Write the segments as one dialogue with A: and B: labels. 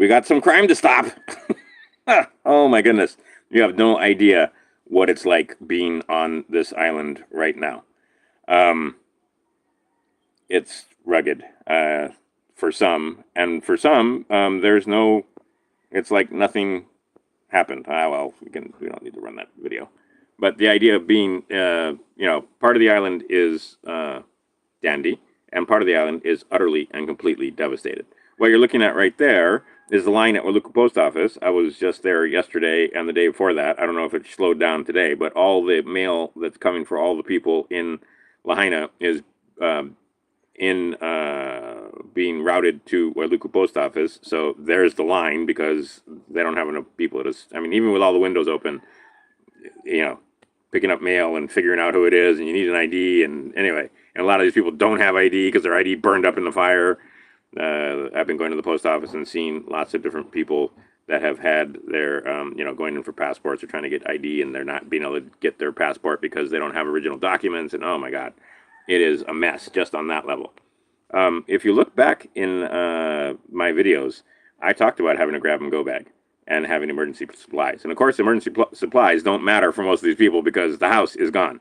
A: we got some crime to stop. Oh my goodness. You have no idea what it's like being on this island right now. It's rugged for some, and for some, there's no, it's like nothing happened. Well, we don't need to run that video. But the idea of being, part of the island is dandy, and part of the island is utterly and completely devastated. What you're looking at right there is the line at Waluku Post Office. I was just there yesterday and the day before that. I don't know if it slowed down today, but all the mail that's coming for all the people in Lahaina is being routed to Waluku Post Office. So there's the line because they don't have enough people. Even with all the windows open, picking up mail and figuring out who it is, and you need an ID. And anyway, and a lot of these people don't have ID because their ID burned up in the fire. I've been going to the post office and seeing lots of different people that have had their, going in for passports or trying to get ID, and they're not being able to get their passport because they don't have original documents. And oh my God, it is a mess just on that level. If you look back in my videos, I talked about having a grab-and-go bag and having emergency supplies. And of course, emergency supplies don't matter for most of these people because the house is gone.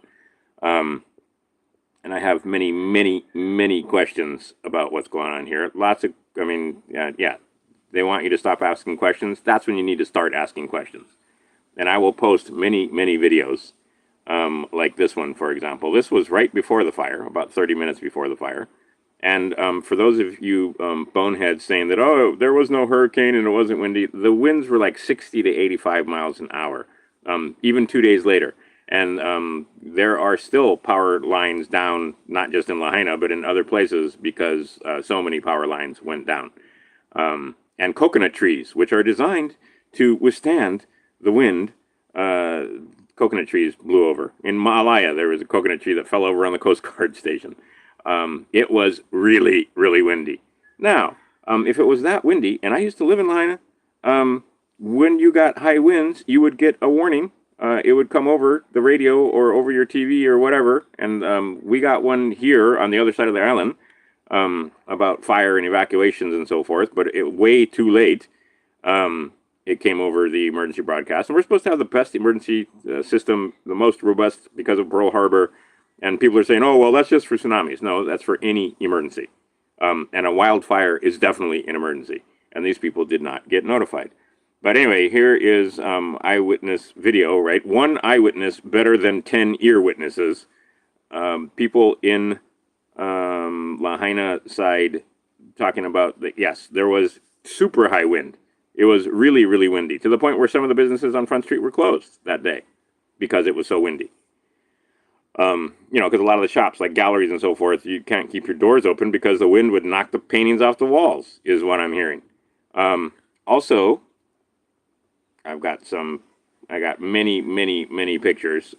A: And I have many, many, many questions about what's going on here. They want you to stop asking questions. That's when you need to start asking questions. And I will post many, many videos, like this one, for example. This was right before the fire, about 30 minutes before the fire. And for those of you boneheads saying that, oh, there was no hurricane and it wasn't windy, the winds were like 60 to 85 miles an hour, even 2 days later. And there are still power lines down, not just in Lahaina, but in other places because so many power lines went down. And coconut trees, which are designed to withstand the wind, coconut trees blew over. In Malaya, there was a coconut tree that fell over on the Coast Guard station. It was really, really windy. Now, if it was that windy, and I used to live in Lahaina, when you got high winds, you would get a warning. It would come over the radio or over your TV or whatever. And we got one here on the other side of the island about fire and evacuations and so forth, but way too late. It came over the emergency broadcast. And we're supposed to have the best emergency system, the most robust because of Pearl Harbor. And people are saying, oh, well, that's just for tsunamis. No, that's for any emergency. And a wildfire is definitely an emergency. And these people did not get notified. But anyway, here is eyewitness video, right? One eyewitness better than 10 ear witnesses. People in Lahaina side talking about that, yes, there was super high wind. It was really, really windy to the point where some of the businesses on Front Street were closed that day because it was so windy. Because a lot of the shops, like galleries and so forth, you can't keep your doors open because the wind would knock the paintings off the walls, is what I'm hearing. Also, I got many, many, many pictures.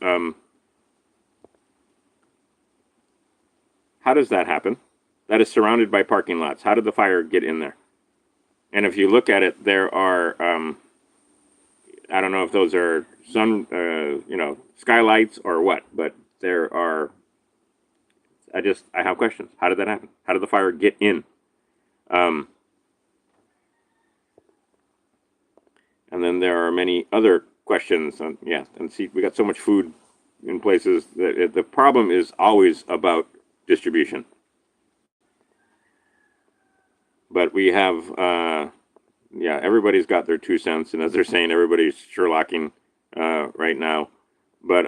A: How does that happen? That is surrounded by parking lots. How did the fire get in there? And if you look at it, there are, I don't know if those are skylights or what, but there are, I have questions. How did that happen? How did the fire get in? And then there are many other questions. And see, we got so much food in places that the problem is always about distribution. But we have, everybody's got their 2 cents. And as they're saying, everybody's Sherlocking right now. But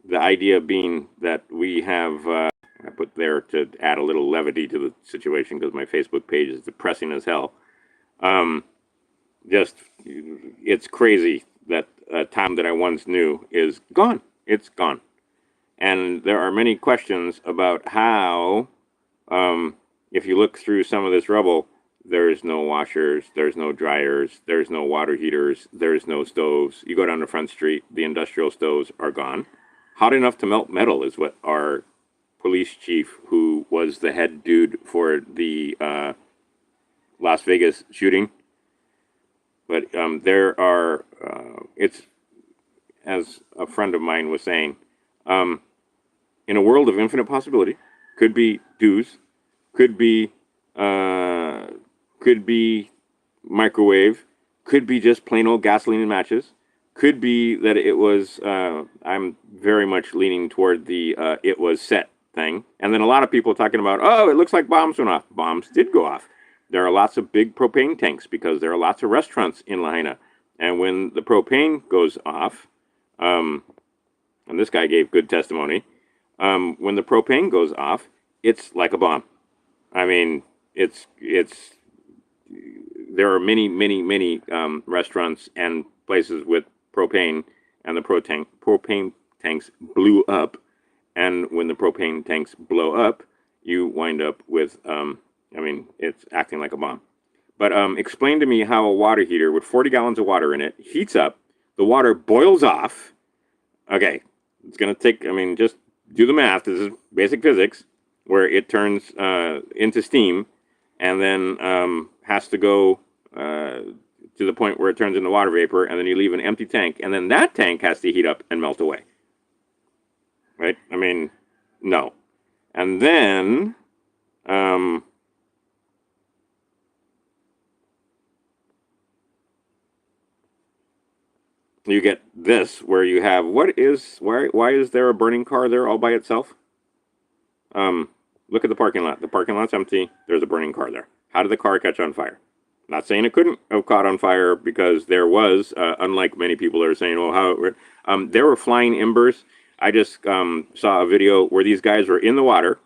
A: the idea being that we have, I put there to add a little levity to the situation because my Facebook page is depressing as hell. It's crazy that a town that I once knew is gone. It's gone. And there are many questions about how, if you look through some of this rubble, there's no washers, there's no dryers, there's no water heaters, there's no stoves. You go down to Front Street, the industrial stoves are gone. Hot enough to melt metal is what our police chief, who was the head dude for the Las Vegas shooting. But there are, it's, as a friend of mine was saying, in a world of infinite possibility, could be dues, could be microwave, could be just plain old gasoline and matches, could be that it was, I'm very much leaning toward the it was set thing. And then a lot of people talking about, oh, it looks like bombs went off. Bombs did go off. There are lots of big propane tanks because there are lots of restaurants in Lahaina. And when the propane goes off, and this guy gave good testimony, when the propane goes off, it's like a bomb. I mean, there are many restaurants and places with propane, and the propane tanks blew up. And when the propane tanks blow up, you wind up with, I mean, it's acting like a bomb. But explain to me how a water heater with 40 gallons of water in it heats up, the water boils off. Okay, it's going to take, I mean, just do the math. This is basic physics, where it turns into steam and then has to go to the point where it turns into water vapor, and then you leave an empty tank, and then that tank has to heat up and melt away. Right? I mean, no. And then you get this, where you have, why is there a burning car there all by itself? Look at the parking lot. The parking lot's empty. There's a burning car there. How did the car catch on fire? Not saying it couldn't have caught on fire, because there was, unlike many people are saying, well, how there were flying embers. I just saw a video where these guys were in the water,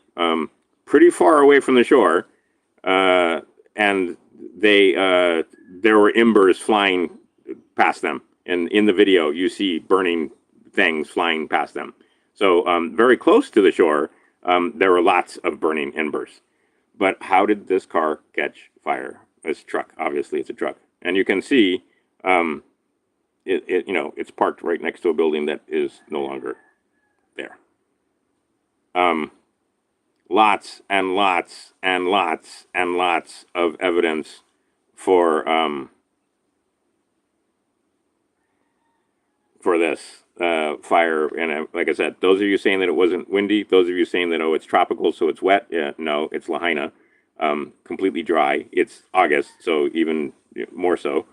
A: pretty far away from the shore, and there were embers flying past them. And in the video, you see burning things flying past them. So very close to the shore, there were lots of burning embers. But how did this car catch fire? This truck, obviously, it's a truck, and you can see, it's parked right next to a building that is no longer there. Lots and lots and lots and lots of evidence for this fire. And like I said, those of you saying that it wasn't windy, those of you saying that, oh, it's tropical, so it's wet. No, it's Lahaina. Completely dry. It's August, so even more so.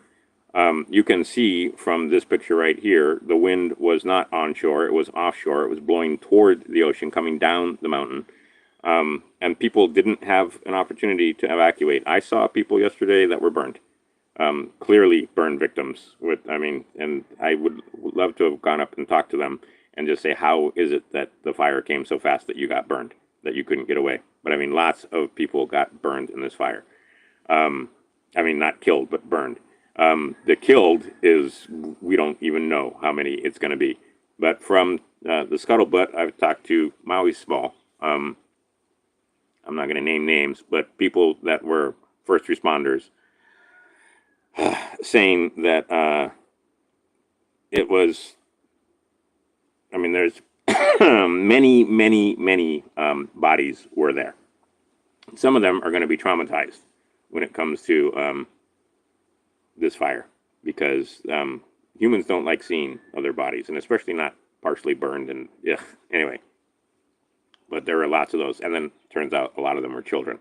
A: You can see from this picture right here, the wind was not onshore, it was offshore. It was blowing toward the ocean, coming down the mountain. And people didn't have an opportunity to evacuate. I saw people yesterday that were burned. Clearly burned victims. And I would love to have gone up and talked to them and just say, how is it that the fire came so fast that you got burned, that you couldn't get away? But I mean, lots of people got burned in this fire. Not killed, but burned. The killed is, we don't even know how many it's going to be. But from the scuttlebutt, I've talked to Maui Small. I'm not going to name names, but people that were first responders saying that it was, there's many bodies were there. Some of them are going to be traumatized when it comes to this fire, because humans don't like seeing other bodies, and especially not partially burned. And yeah, anyway, but there are lots of those, and then turns out a lot of them were children.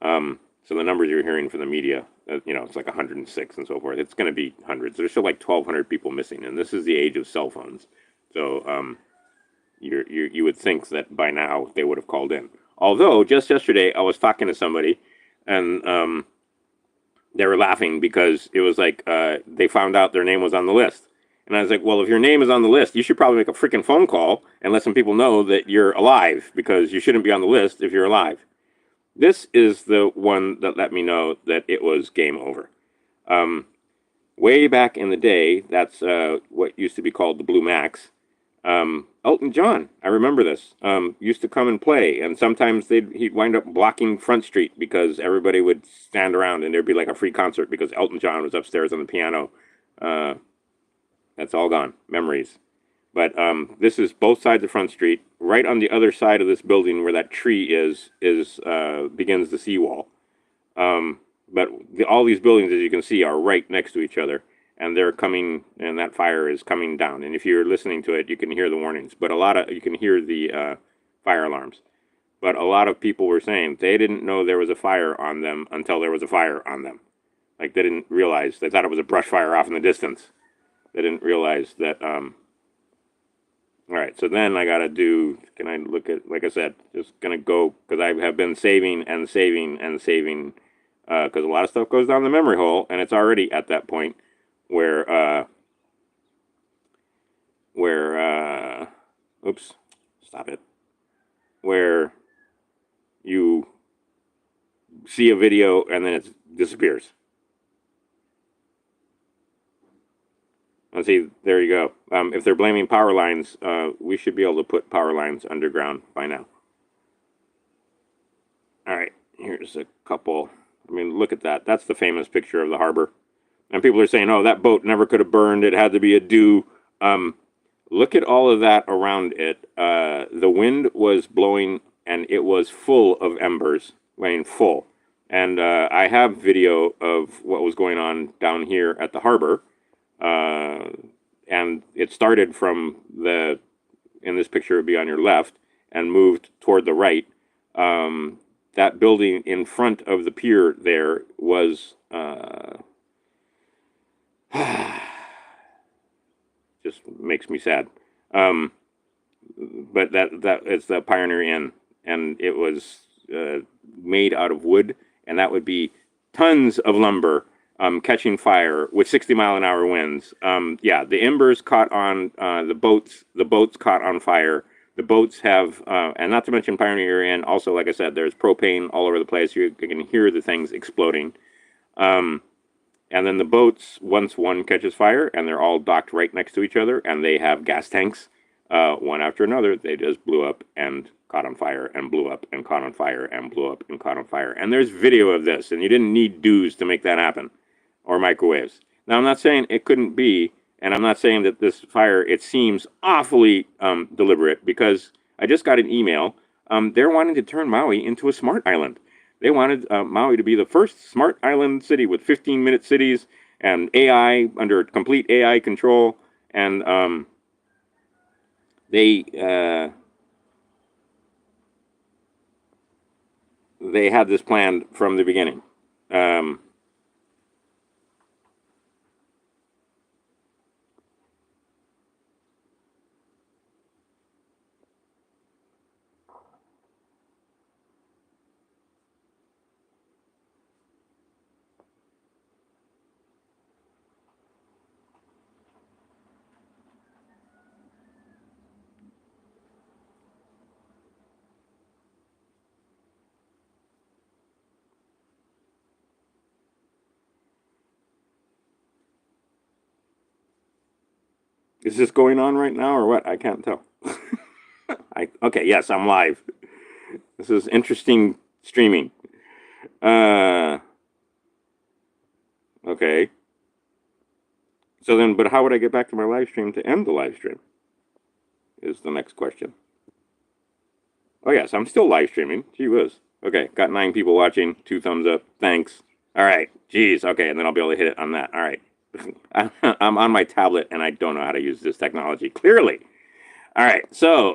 A: So the numbers you're hearing from the media, it's like 106 and so forth. It's going to be hundreds. There's still like 1,200 people missing, and this is the age of cell phones. So you would think that by now they would have called in. Although just yesterday I was talking to somebody, and they were laughing because it was like they found out their name was on the list. And I was like, well, if your name is on the list, you should probably make a freaking phone call and let some people know that you're alive, because you shouldn't be on the list if you're alive. This is the one that let me know that it was game over. Way back in the day, that's what used to be called the Blue Max. Elton John, I remember this, used to come and play, and sometimes he'd wind up blocking Front Street because everybody would stand around and there'd be like a free concert because Elton John was upstairs on the piano. That's all gone. Memories. But this is both sides of Front Street. Right on the other side of this building where that tree begins the seawall. But all these buildings, as you can see, are right next to each other. And they're coming, and that fire is coming down. And if you're listening to it, you can hear the warnings. But you can hear the fire alarms. But a lot of people were saying they didn't know there was a fire on them until there was a fire on them. Like, they didn't realize, they thought it was a brush fire off in the distance. They didn't realize that, all right, so then I gotta do, can I look at, like I said, just gonna go, because I have been saving and saving and saving, because a lot of stuff goes down the memory hole, and it's already at that point where, oops, stop it, where you see a video and then it disappears. And see, there you go. If they're blaming power lines, we should be able to put power lines underground by now. All right, here's a couple. I mean, look at that. That's the famous picture of the harbor. And people are saying, oh, that boat never could have burned. It had to be a dew. Look at all of that around it. The wind was blowing, and it was full of embers, I mean, full. And I have video of what was going on down here at the harbor. And it started from the, in this picture, it would be on your left, and moved toward the right. That building in front of the pier there was just makes me sad. But that it's the Pioneer Inn, and it was made out of wood, and that would be tons of lumber catching fire with 60-mile-an-hour winds. Yeah, the embers caught on the boats. The boats caught on fire. The boats have, and not to mention Pioneer Inn, also, like I said, there's propane all over the place. You can hear the things exploding. And then the boats, once one catches fire, and they're all docked right next to each other, and they have gas tanks, one after another, they just blew up and caught on fire, and blew up and caught on fire, and blew up and caught on fire. And there's video of this, and you didn't need dews to make that happen, or microwaves. Now, I'm not saying it couldn't be, and I'm not saying that this fire, it seems awfully deliberate, because I just got an email. They're wanting to turn Maui into a smart island. They wanted Maui to be the first smart island city with 15-minute cities and AI, under complete AI control. And they had this planned from the beginning. Is this going on right now or what? I can't tell. Okay, yes, I'm live. This is interesting streaming. Okay. So then, but how would I get back to my live stream to end the live stream? Is the next question. Oh yes, I'm still live streaming. Gee whiz. Okay, got 9 people watching. 2 thumbs up. Thanks. All right. Geez. Okay, and then I'll be able to hit it on that. All right. I'm on my tablet, and I don't know how to use this technology, clearly. All right, so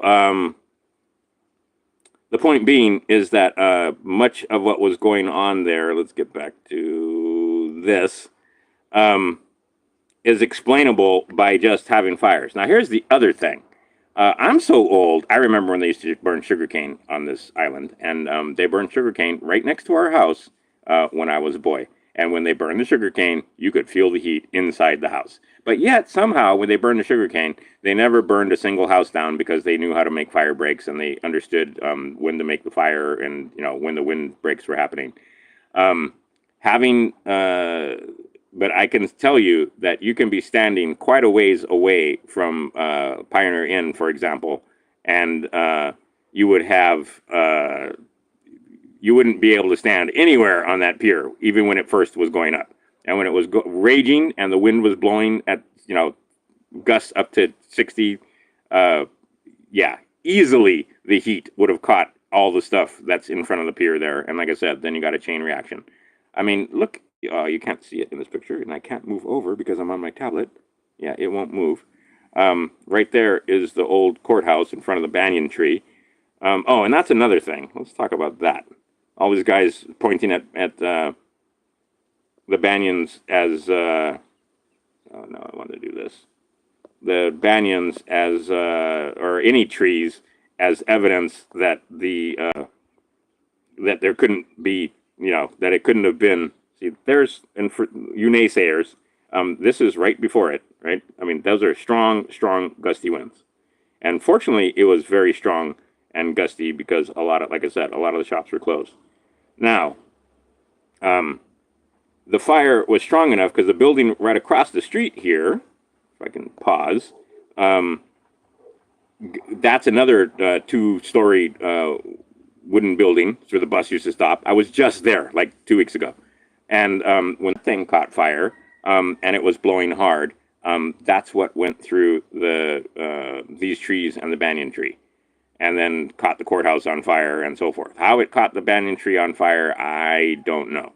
A: the point being is that much of what was going on there, let's get back to this, is explainable by just having fires. Now, here's the other thing. I'm so old, I remember when they used to burn sugarcane on this island, and they burned sugarcane right next to our house when I was a boy. And when they burned the sugarcane, you could feel the heat inside the house. But yet, somehow, when they burned the sugarcane, they never burned a single house down, because they knew how to make fire breaks, and they understood when to make the fire, and when the wind breaks were happening. But I can tell you that you can be standing quite a ways away from Pioneer Inn, for example, and you would have you wouldn't be able to stand anywhere on that pier, even when it first was going up. And when it was raging and the wind was blowing at, gusts up to 60, yeah, easily the heat would have caught all the stuff that's in front of the pier there. And like I said, then you got a chain reaction. I mean, look, you can't see it in this picture, and I can't move over because I'm on my tablet. Yeah, it won't move. Right there is the old courthouse in front of the banyan tree. Oh, and that's another thing. Let's talk about that. All these guys pointing at the banyans as oh no, I want to do this. The banyans as or any trees as evidence that that there couldn't be, that it couldn't have been. See, there's, and for you naysayers, this is right before it, right? I mean, those are strong, strong gusty winds. And fortunately, it was very strong and gusty because like I said, a lot of the shops were closed. Now, the fire was strong enough because the building right across the street here, if I can pause, that's another two-story wooden building where the bus used to stop. I was just there like 2 weeks ago. And when the thing caught fire and it was blowing hard, that's what went through these trees and the banyan tree, and then caught the courthouse on fire and so forth. How it caught the banyan tree on fire, I don't know.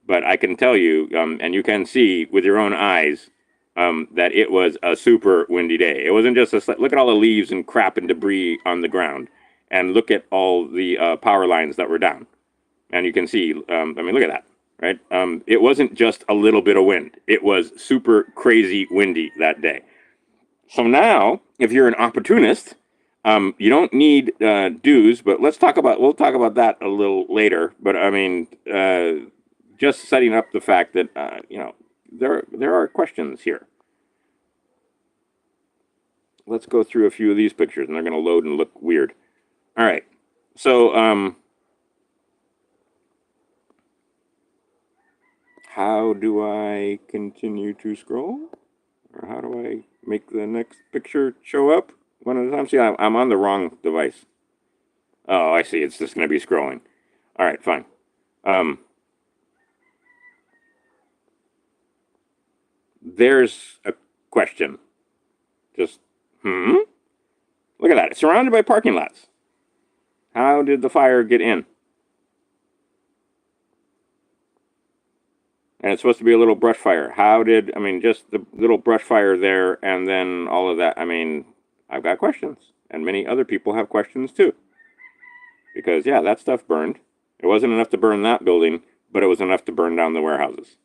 A: But I can tell you, and you can see with your own eyes, that it was a super windy day. It wasn't just look at all the leaves and crap and debris on the ground, and look at all the power lines that were down. And you can see, I mean, look at that, right? It wasn't just a little bit of wind. It was super crazy windy that day. So now, if you're an opportunist, you don't need dues, but we'll talk about that a little later. But I mean, just setting up the fact that, there are questions here. Let's go through a few of these pictures, and they're going to load and look weird. All right. So, how do I continue to scroll? Or how do I make the next picture show up one at a time? See, I'm on the wrong device. Oh, I see. It's just going to be scrolling. All right, fine. There's a question. Just, Look at that. It's surrounded by parking lots. How did the fire get in? And it's supposed to be a little brush fire. Just the little brush fire there and then all of that. I mean, I've got questions. And many other people have questions too. Because, yeah, that stuff burned. It wasn't enough to burn that building, but it was enough to burn down the warehouses.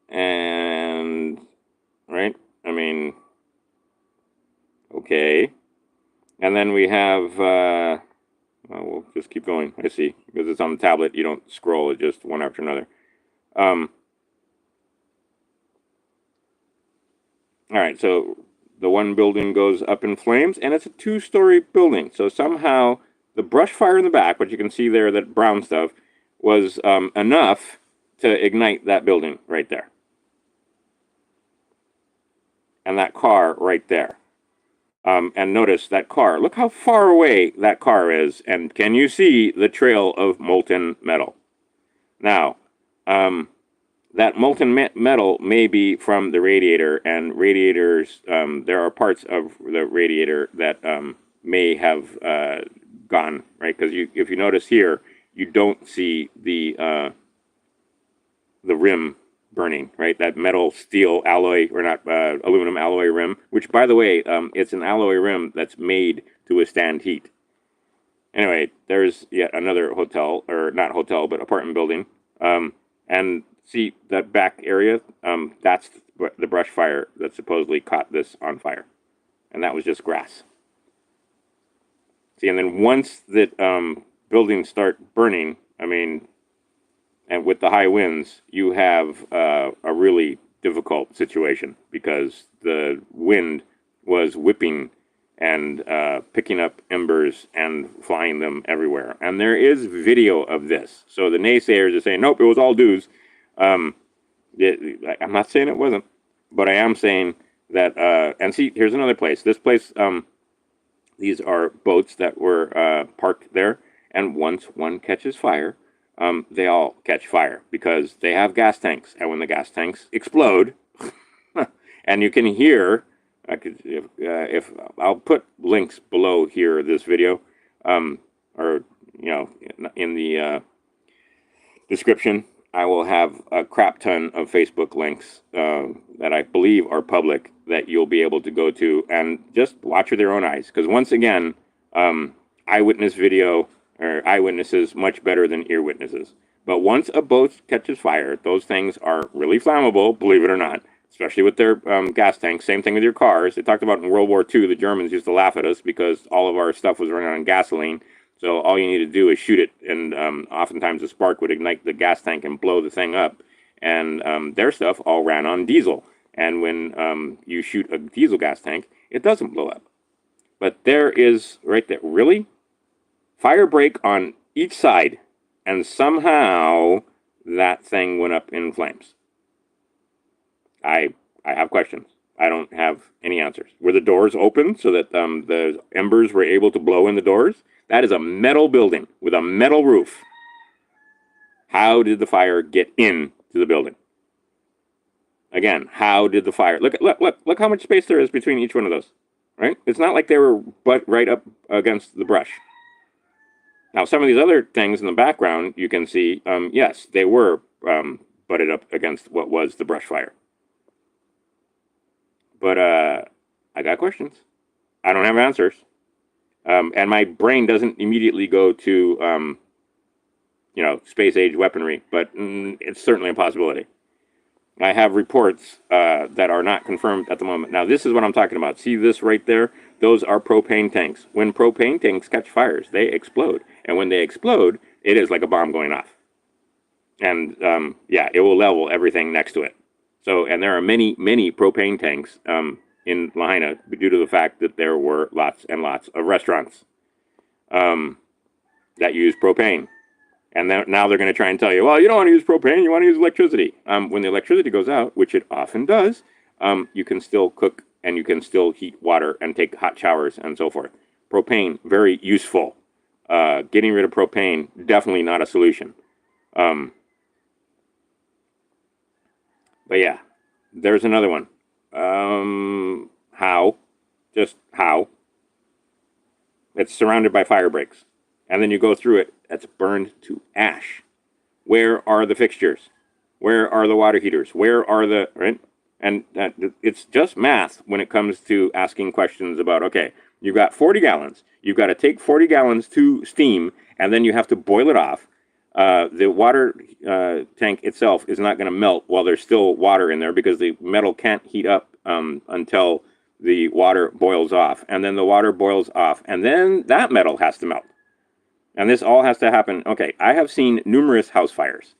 A: And, right? I mean, okay. And then we have, we'll just keep going. I see. Because it's on the tablet, you don't scroll it just one after another. All right, so the one building goes up in flames, and it's a two-story building. So somehow the brush fire in the back, what you can see there, that brown stuff, was enough to ignite that building right there. And that car right there. And notice that car. Look how far away that car is. And can you see the trail of molten metal? Now, that molten metal may be from the radiator, and radiators, there are parts of the radiator that may have gone, right? Because if you notice here, you don't see the rim burning, right? That metal steel alloy, or not, aluminum alloy rim, which, by the way, it's an alloy rim that's made to withstand heat. Anyway, there's yet another hotel, or not hotel, but apartment building. And see that back area? That's the brush fire that supposedly caught this on fire. And that was just grass. See, and then once that buildings start burning, I mean, and with the high winds, you have a really difficult situation because the wind was whipping and picking up embers and flying them everywhere. And there is video of this. So the naysayers are saying, nope, it was all dues. I'm not saying it wasn't, but I am saying that, and see, here's another place. This place, these are boats that were parked there. And once one catches fire, they all catch fire because they have gas tanks. And when the gas tanks explode, and you can hear, if I'll put links below here, this video, or, in the description, I will have a crap ton of Facebook links that I believe are public that you'll be able to go to and just watch with your own eyes. Because once again, eyewitness video, or eyewitnesses, much better than ear witnesses. But once a boat catches fire, those things are really flammable, believe it or not, especially with their gas tanks. Same thing with your cars. They talked about in World War II, the Germans used to laugh at us because all of our stuff was running on gasoline. So all you need to do is shoot it, and oftentimes a spark would ignite the gas tank and blow the thing up. And their stuff all ran on diesel. And when you shoot a diesel gas tank, it doesn't blow up. But there is, right there, really? Fire break on each side, and somehow that thing went up in flames. I have questions. I don't have any answers. Were the doors open so that the embers were able to blow in the doors? That is a metal building with a metal roof. How did the fire get into the building? Again, how did the fire... Look how much space there is between each one of those. Right? It's not like they were right up against the brush. Now, some of these other things in the background, you can see, yes, they were butted up against what was the brush fire. But I got questions. I don't have answers. And my brain doesn't immediately go to, space-age weaponry, but it's certainly a possibility. I have reports that are not confirmed at the moment. Now, this is what I'm talking about. See this right there? Those are propane tanks. When propane tanks catch fires, they explode. And when they explode, it is like a bomb going off. And, yeah, it will level everything next to it. So, and there are many, many propane tanks in Lahaina due to the fact that there were lots and lots of restaurants that use propane. And now they're going to try and tell you, well, you don't want to use propane, you want to use electricity. When the electricity goes out, which it often does, you can still cook and you can still heat water and take hot showers and so forth. Propane, very useful. Getting rid of propane, definitely not a solution. But yeah, there's another one. How? Just how? It's surrounded by fire breaks. And then you go through it, it's burned to ash. Where are the fixtures? Where are the water heaters? Where are the, right? And it's just math when it comes to asking questions about, okay, you've got 40 gallons. You've got to take 40 gallons to steam, and then you have to boil it off. The water tank itself is not going to melt while there's still water in there because the metal can't heat up until the water boils off. And then the water boils off, and then that metal has to melt. And this all has to happen. Okay, I have seen numerous house fires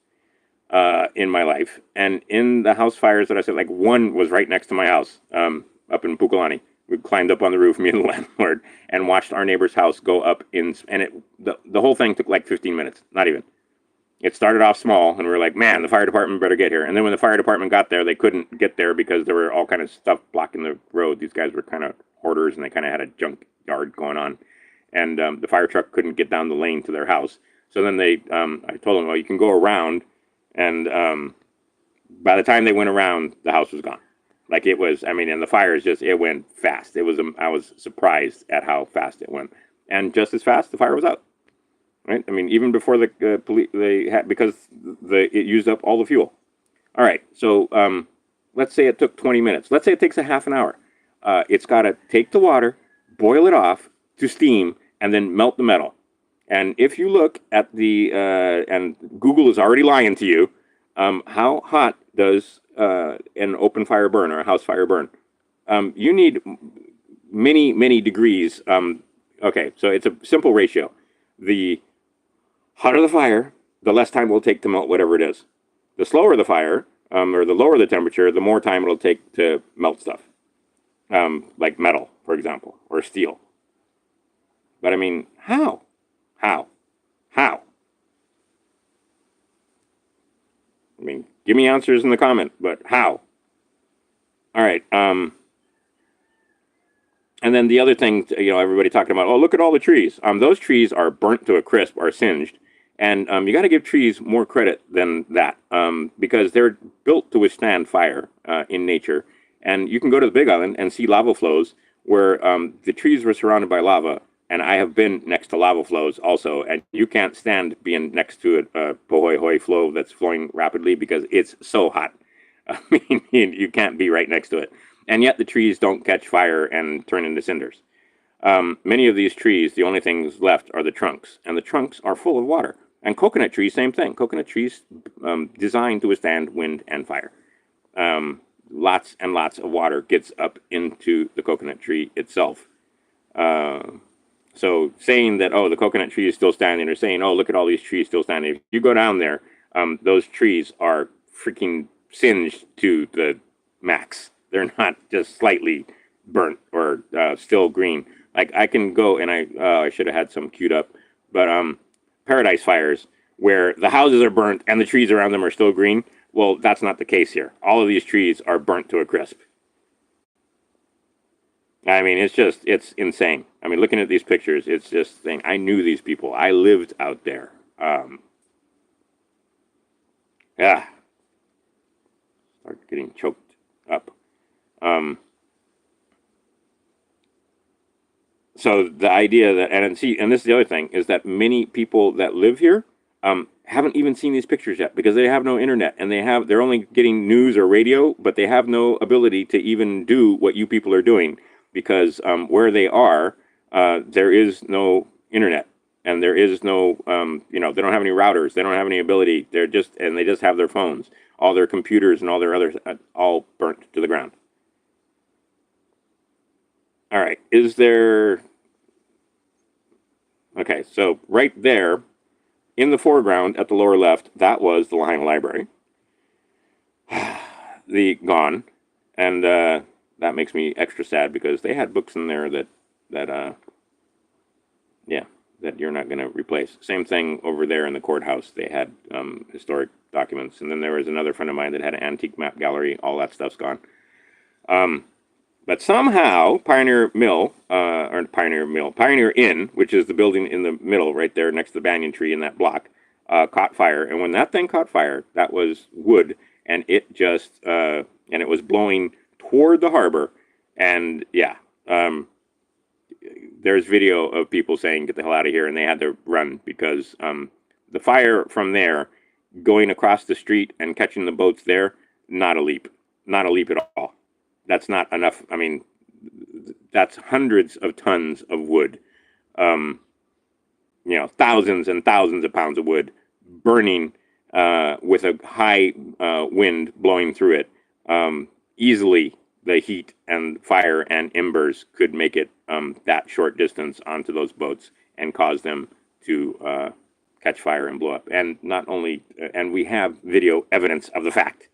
A: in my life. And in the house fires that I said, like one was right next to my house up in Pukalani. We climbed up on the roof, me and the landlord, and watched our neighbor's house go up in, and the whole thing took like 15 minutes, not even. It started off small, and we were like, man, the fire department better get here. And then when the fire department got there, they couldn't get there because there were all kind of stuff blocking the road. These guys were kind of hoarders, and they kind of had a junk yard going on. And the fire truck couldn't get down the lane to their house. So then I told them, well, you can go around. And by the time they went around, the house was gone. Like it was, I mean, and the fires it went fast. It was, I was surprised at how fast it went. And just as fast, the fire was out. Right? I mean, even before the police, because it used up all the fuel. All right, so let's say it took 20 minutes. Let's say it takes a half an hour. It's got to take the water, boil it off to steam, and then melt the metal. And if you look at the, and Google is already lying to you, how hot does an open fire burn or a house fire burn? You need many, many degrees. Okay, so it's a simple ratio. The hotter the fire, the less time it will take to melt whatever it is. The slower the fire, or the lower the temperature, the more time it'll take to melt stuff. Like metal, for example, or steel. But I mean, how? How? I mean, give me answers in the comment, but how? All right. And then the other thing, everybody talking about, oh, look at all the trees. Those trees are burnt to a crisp, are singed. And you got to give trees more credit than that because they're built to withstand fire in nature. And you can go to the Big Island and see lava flows where the trees were surrounded by lava. And I have been next to lava flows also, and you can't stand being next to a pohoihoi flow that's flowing rapidly because it's so hot. I mean, you can't be right next to it. And yet the trees don't catch fire and turn into cinders. Many of these trees, the only things left are the trunks, and the trunks are full of water. And coconut trees, same thing. Coconut trees designed to withstand wind and fire. Lots and lots of water gets up into the coconut tree itself. So saying that, oh, the coconut tree is still standing, or saying, oh, look at all these trees still standing. If you go down there, those trees are freaking singed to the max. They're not just slightly burnt or still green. Like I can go and I should have had some queued up, but paradise fires where the houses are burnt and the trees around them are still green. Well, that's not the case here. All of these trees are burnt to a crisp. I mean, it's insane. I mean, looking at these pictures, it's just saying, I knew these people. I lived out there. Yeah. Start getting choked up. So the idea that, and see, and this is the other thing, is that many people that live here haven't even seen these pictures yet because they have no internet and they're only getting news or radio, but they have no ability to even do what you people are doing because where they are, there is no internet and there is no, they don't have any routers. They don't have any ability. They just have their phones, all their computers and all their others, all burnt to the ground. All right, okay, so right there in the foreground at the lower left, that was the Lahaina Library. Gone. And that makes me extra sad because they had books in there that you're not going to replace. Same thing over there in the courthouse. They had historic documents. And then there was another friend of mine that had an antique map gallery. All that stuff's gone. But somehow Pioneer Inn, which is the building in the middle right there next to the banyan tree in that block, caught fire. And when that thing caught fire, that was wood, and it just and it was blowing toward the harbor. And yeah, there's video of people saying, "Get the hell out of here," and they had to run because the fire from there going across the street and catching the boats there, not a leap at all. That's not enough. I mean, that's hundreds of tons of wood. Thousands and thousands of pounds of wood burning with a high wind blowing through it. Easily, the heat and fire and embers could make it that short distance onto those boats and cause them to catch fire and blow up. And not only, and we have video evidence of the fact.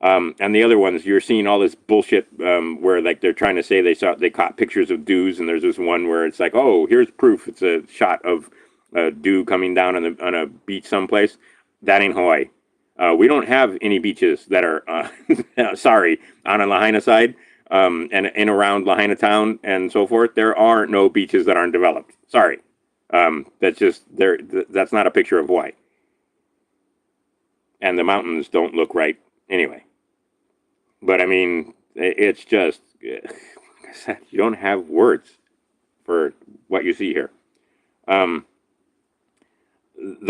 A: And the other ones, you're seeing all this bullshit where like they're trying to say they caught pictures of dews, and there's this one where it's like, oh, here's proof. It's a shot of dew coming down on a beach someplace. That ain't Hawaii. We don't have any beaches that are on a Lahaina side and in around Lahaina town and so forth. There are no beaches that aren't developed. Sorry, that's just there. That's not a picture of Hawaii. And the mountains don't look right anyway. But I mean, it's just, like I said, you don't have words for what you see here. The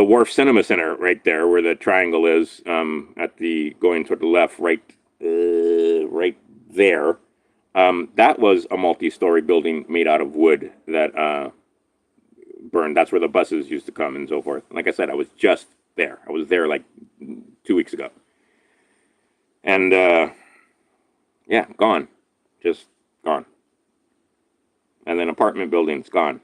A: Wharf Cinema Center right there, where the triangle is, going toward the left, right there. That was a multi-story building made out of wood that burned. That's where the buses used to come and so forth. Like I said, I was just there. I was there like 2 weeks ago. And yeah, gone. Just gone. And then apartment buildings, gone.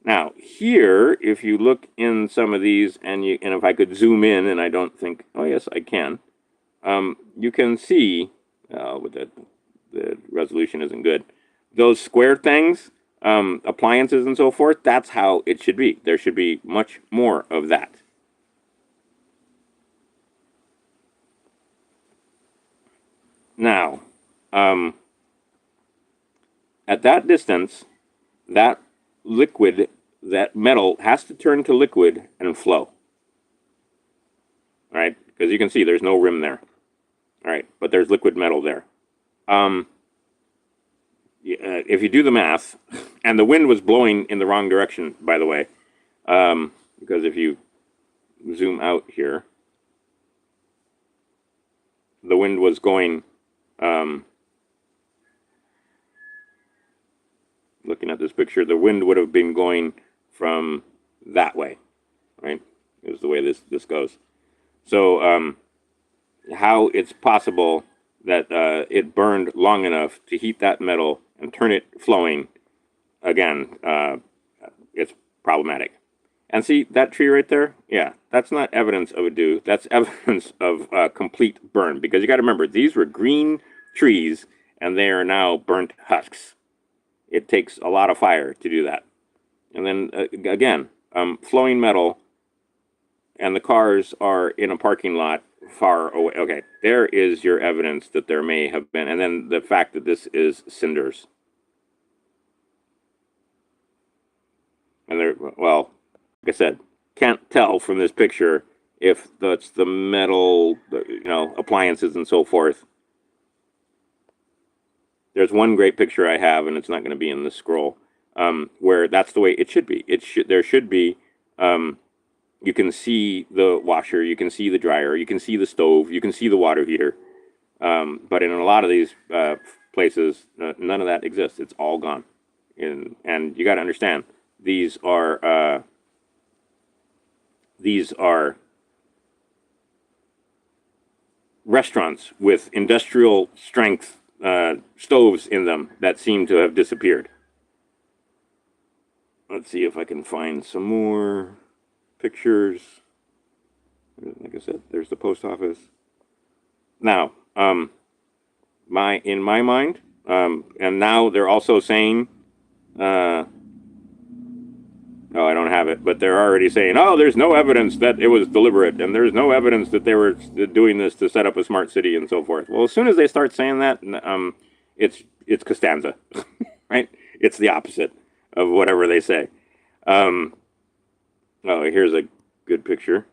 A: Now, here, if you look in some of these, and if I could zoom in, and I don't think, oh yes, I can, you can see, with the resolution isn't good, those square things, appliances and so forth, that's how it should be. There should be much more of that. Now, at that distance, that liquid, that metal has to turn to liquid and flow. All right, because you can see there's no rim there. All right, but there's liquid metal there. If you do the math, and the wind was blowing in the wrong direction, by the way, because if you zoom out here, the wind was going, looking at this picture, the wind would have been going from that way, right? is the way this goes. So how it's possible that it burned long enough to heat that metal and turn it flowing again, it's problematic. And see that tree right there? Yeah, that's not evidence of a dew. That's evidence of a complete burn. Because you got to remember, these were green trees, and they are now burnt husks. It takes a lot of fire to do that. And then again, flowing metal, and the cars are in a parking lot far away. Okay, there is your evidence that there may have been. And then the fact that this is cinders. And they're, well, like I said, can't tell from this picture if that's the metal, you know, appliances and so forth. There's one great picture I have, and it's not going to be in this scroll, where that's the way it should be. There should be, you can see the washer, you can see the dryer, you can see the stove, you can see the water heater. But in a lot of these places, none of that exists. It's all gone. And you got to understand, these are restaurants with industrial strength stoves in them that seem to have disappeared. Let's see if I can find some more pictures. Like I said, there's the post office. Now, in my mind, and now they're also saying, oh, I don't have it, but they're already saying, oh, there's no evidence that it was deliberate, and there's no evidence that they were doing this to set up a smart city and so forth. Well, as soon as they start saying that, it's Costanza, right? It's the opposite of whatever they say. Oh, here's a good picture,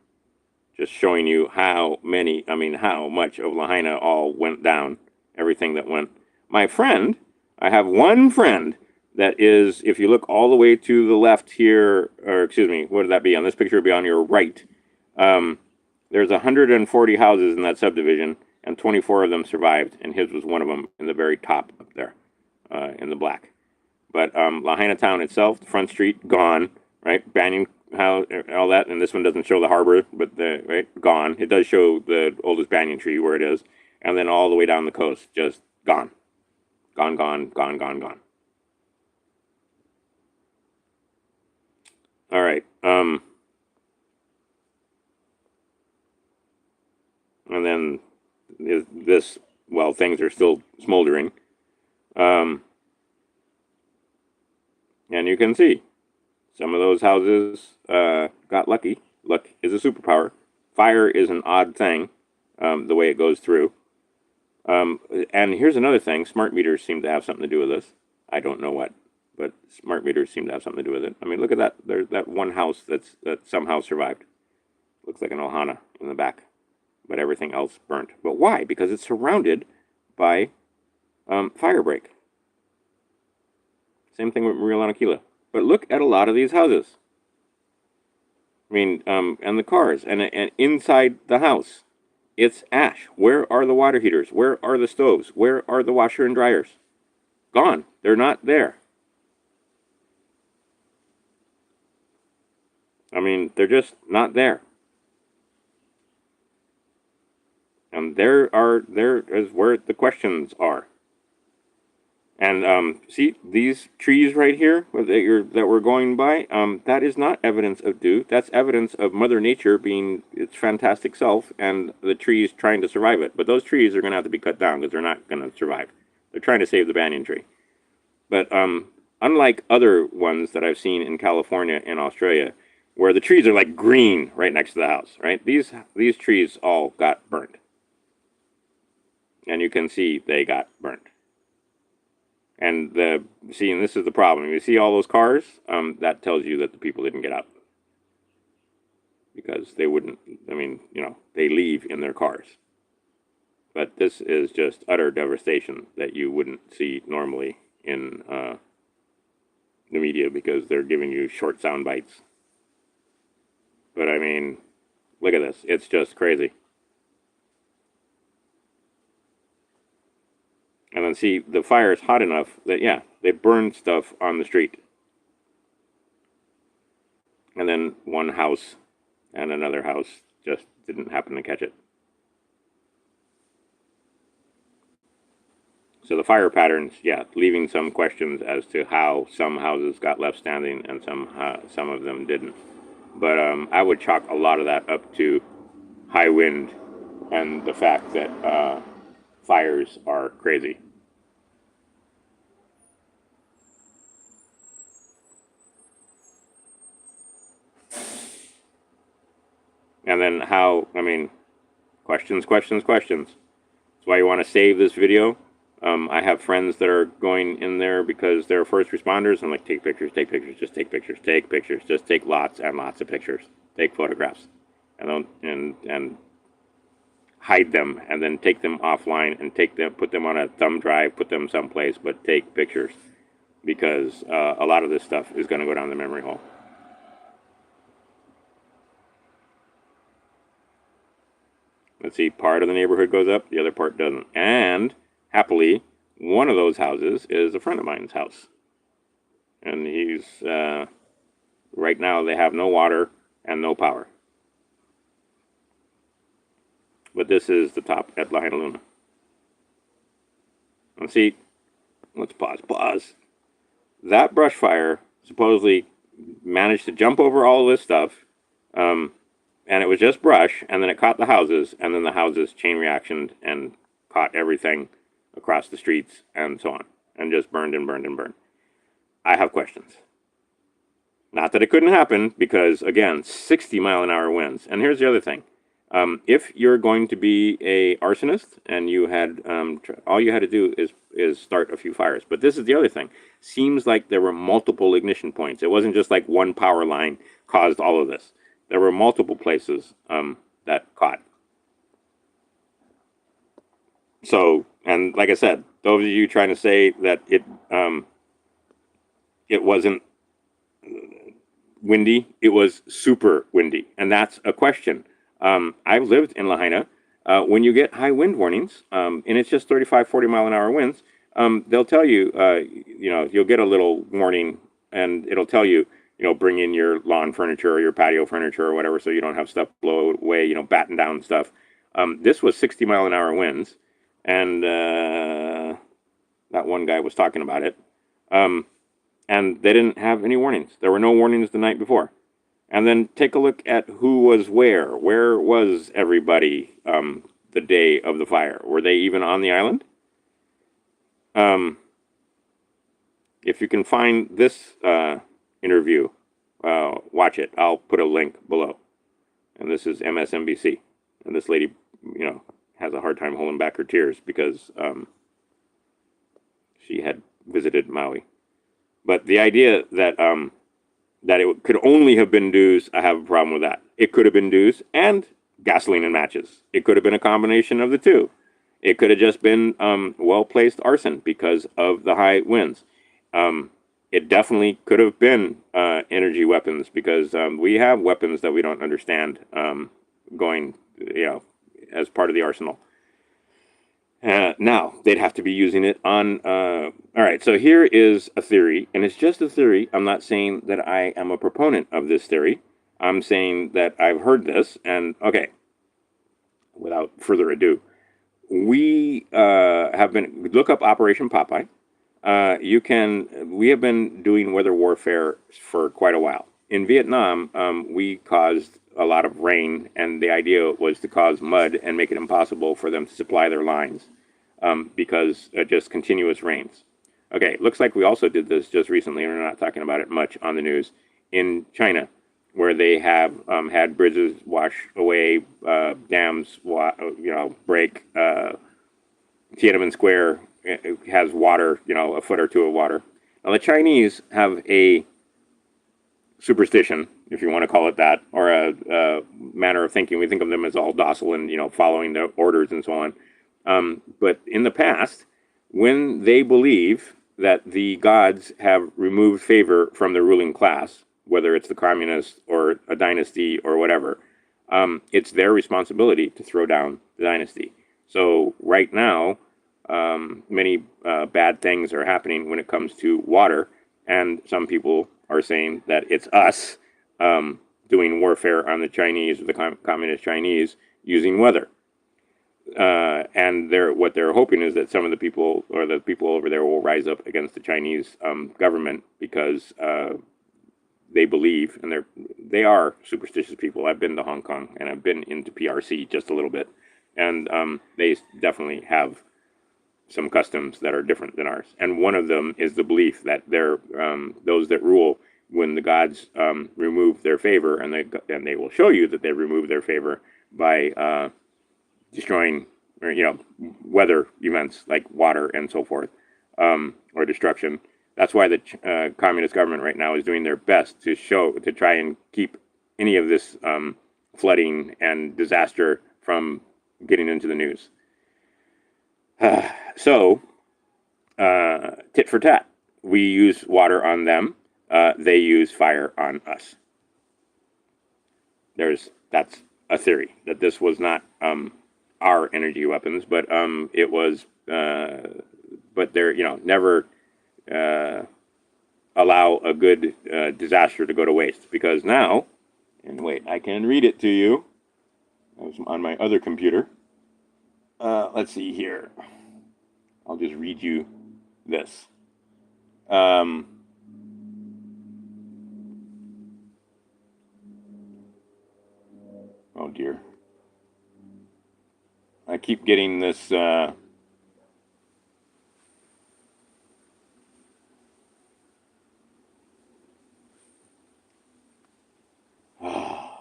A: just showing you how much of Lahaina all went down, everything that went. My friend, I have one friend that is, if you look all the way to the left here, or excuse me, what would that be? On this picture, it would be on your right. There's 140 houses in that subdivision, and 24 of them survived, and his was one of them in the very top up there, in the black. But Lahaina town itself, the front street, gone, right? Banyan house, all that, and this one doesn't show the harbor, but right, gone. It does show the oldest banyan tree where it is, and then all the way down the coast, just gone. Gone, gone, gone, gone, gone. All right. And then this, well, things are still smoldering. And you can see some of those houses got lucky. Luck is a superpower. Fire is an odd thing, the way it goes through. And here's another thing. Smart meters seem to have something to do with this. I don't know what, but smart meters seem to have something to do with it. I mean, look at that. There's that one house that somehow survived. Looks like an ohana in the back, but everything else burnt. But why? Because it's surrounded by fire break. Same thing with Maria Lanakila. But look at a lot of these houses. I mean, and the cars, and inside the house, it's ash. Where are the water heaters? Where are the stoves? Where are the washer and dryers? Gone. They're not there. I mean, they're just not there. And there is where the questions are. And see these trees right here that we're going by. That is not evidence of dew. That's evidence of Mother Nature being its fantastic self, and the trees trying to survive it. But those trees are going to have to be cut down because they're not going to survive. They're trying to save the banyan tree. But unlike other ones that I've seen in California and Australia, where the trees are like green right next to the house, right? These trees all got burnt. And you can see they got burnt. And and this is the problem. You see all those cars? That tells you that the people didn't get out. Because they wouldn't, I mean, you know, they leave in their cars. But this is just utter devastation that you wouldn't see normally in the media because they're giving you short sound bites. But I mean, look at this. It's just crazy. And then see, the fire is hot enough that, yeah, they burn stuff on the street. And then one house and another house just didn't happen to catch it. So the fire patterns, yeah, leaving some questions as to how some houses got left standing and some of them didn't. But I would chalk a lot of that up to high wind and the fact that fires are crazy. And then how, I mean, questions. That's why you want to save this video. I have friends that are going in there because they're first responders. I'm like, take pictures, just take pictures, just take lots and lots of pictures, take photographs, and hide them, and then take them offline and put them on a thumb drive, put them someplace, but take pictures, because a lot of this stuff is going to go down the memory hole. Let's see, part of the neighborhood goes up, the other part doesn't. And happily, one of those houses is a friend of mine's house. And he's, right now they have no water and no power. But this is the top at Lahaina. And see, let's pause. That brush fire supposedly managed to jump over all of this stuff, and it was just brush, and then it caught the houses, and then the houses chain reactioned and caught everything across the streets and so on, and just burned and burned and burned. I have questions. Not that it couldn't happen, because again, 60-mile-an-hour winds. And here's the other thing. If you're going to be a arsonist and you had all you had to do is start a few fires. But this is the other thing. Seems like there were multiple ignition points. It wasn't just like one power line caused all of this. There were multiple places that caught. So, and like I said, those of you trying to say that it wasn't windy, it was super windy, and that's a question. I've lived in Lahaina. When you get high wind warnings, and it's just 35, 40-mile-an-hour winds, they'll tell you, you'll get a little warning, and it'll tell you, bring in your lawn furniture or your patio furniture or whatever, so you don't have stuff blow away, batten down stuff. This was 60-mile-an-hour winds, and that one guy was talking about it, and they didn't have any warnings. There were no warnings the night before. And then take a look at who was where. Where was everybody the day of the fire? Were they even on the island? If you can find this interview, watch it. I'll put a link below. And this is MSNBC. And this lady, has a hard time holding back her tears because she had visited Maui. But the idea that that it could only have been dews, I have a problem with that. It could have been dews and gasoline and matches. It could have been a combination of the two. It could have just been well-placed arson because of the high winds. It definitely could have been energy weapons, because we have weapons that we don't understand going, as part of the arsenal. Now, they'd have to be using it on... all right, so here is a theory, and it's just a theory. I'm not saying that I am a proponent of this theory. I'm saying that I've heard this, and okay, without further ado, we have been... Look up Operation Popeye. We have been doing weather warfare for quite a while. In Vietnam, we caused a lot of rain, and the idea was to cause mud and make it impossible for them to supply their lines because just continuous rains. Okay, looks like we also did this just recently, and we're not talking about it much on the news, in China, where they have had bridges wash away, dams, break. Tiananmen Square has water, a foot or two of water. Now, the Chinese have a superstition, if you want to call it that, or a manner of thinking. We think of them as all docile and, following the orders and so on. But in the past, when they believe that the gods have removed favor from the ruling class, whether it's the communists or a dynasty or whatever, it's their responsibility to throw down the dynasty. So right now, many bad things are happening when it comes to water, and some people are saying that it's us doing warfare on the Chinese, or the communist Chinese, using weather. And what they're hoping is that some of the people, or the people over there, will rise up against the Chinese government, because they believe, and they are superstitious people. I've been to Hong Kong, and I've been into PRC just a little bit, and they definitely have some customs that are different than ours. And one of them is the belief that those that rule, when the gods remove their favor, and they will show you that they remove their favor by destroying, or weather events like water and so forth, or destruction. That's why the communist government right now is doing their best to try and keep any of this flooding and disaster from getting into the news. So, tit for tat. We use water on them. They use fire on us. That's a theory, that this was not our energy weapons, but it was. But they're never allow a good disaster to go to waste, because now, and wait, I can read it to you. I was on my other computer. Let's see here. I'll just read you this. Oh dear. I keep getting this.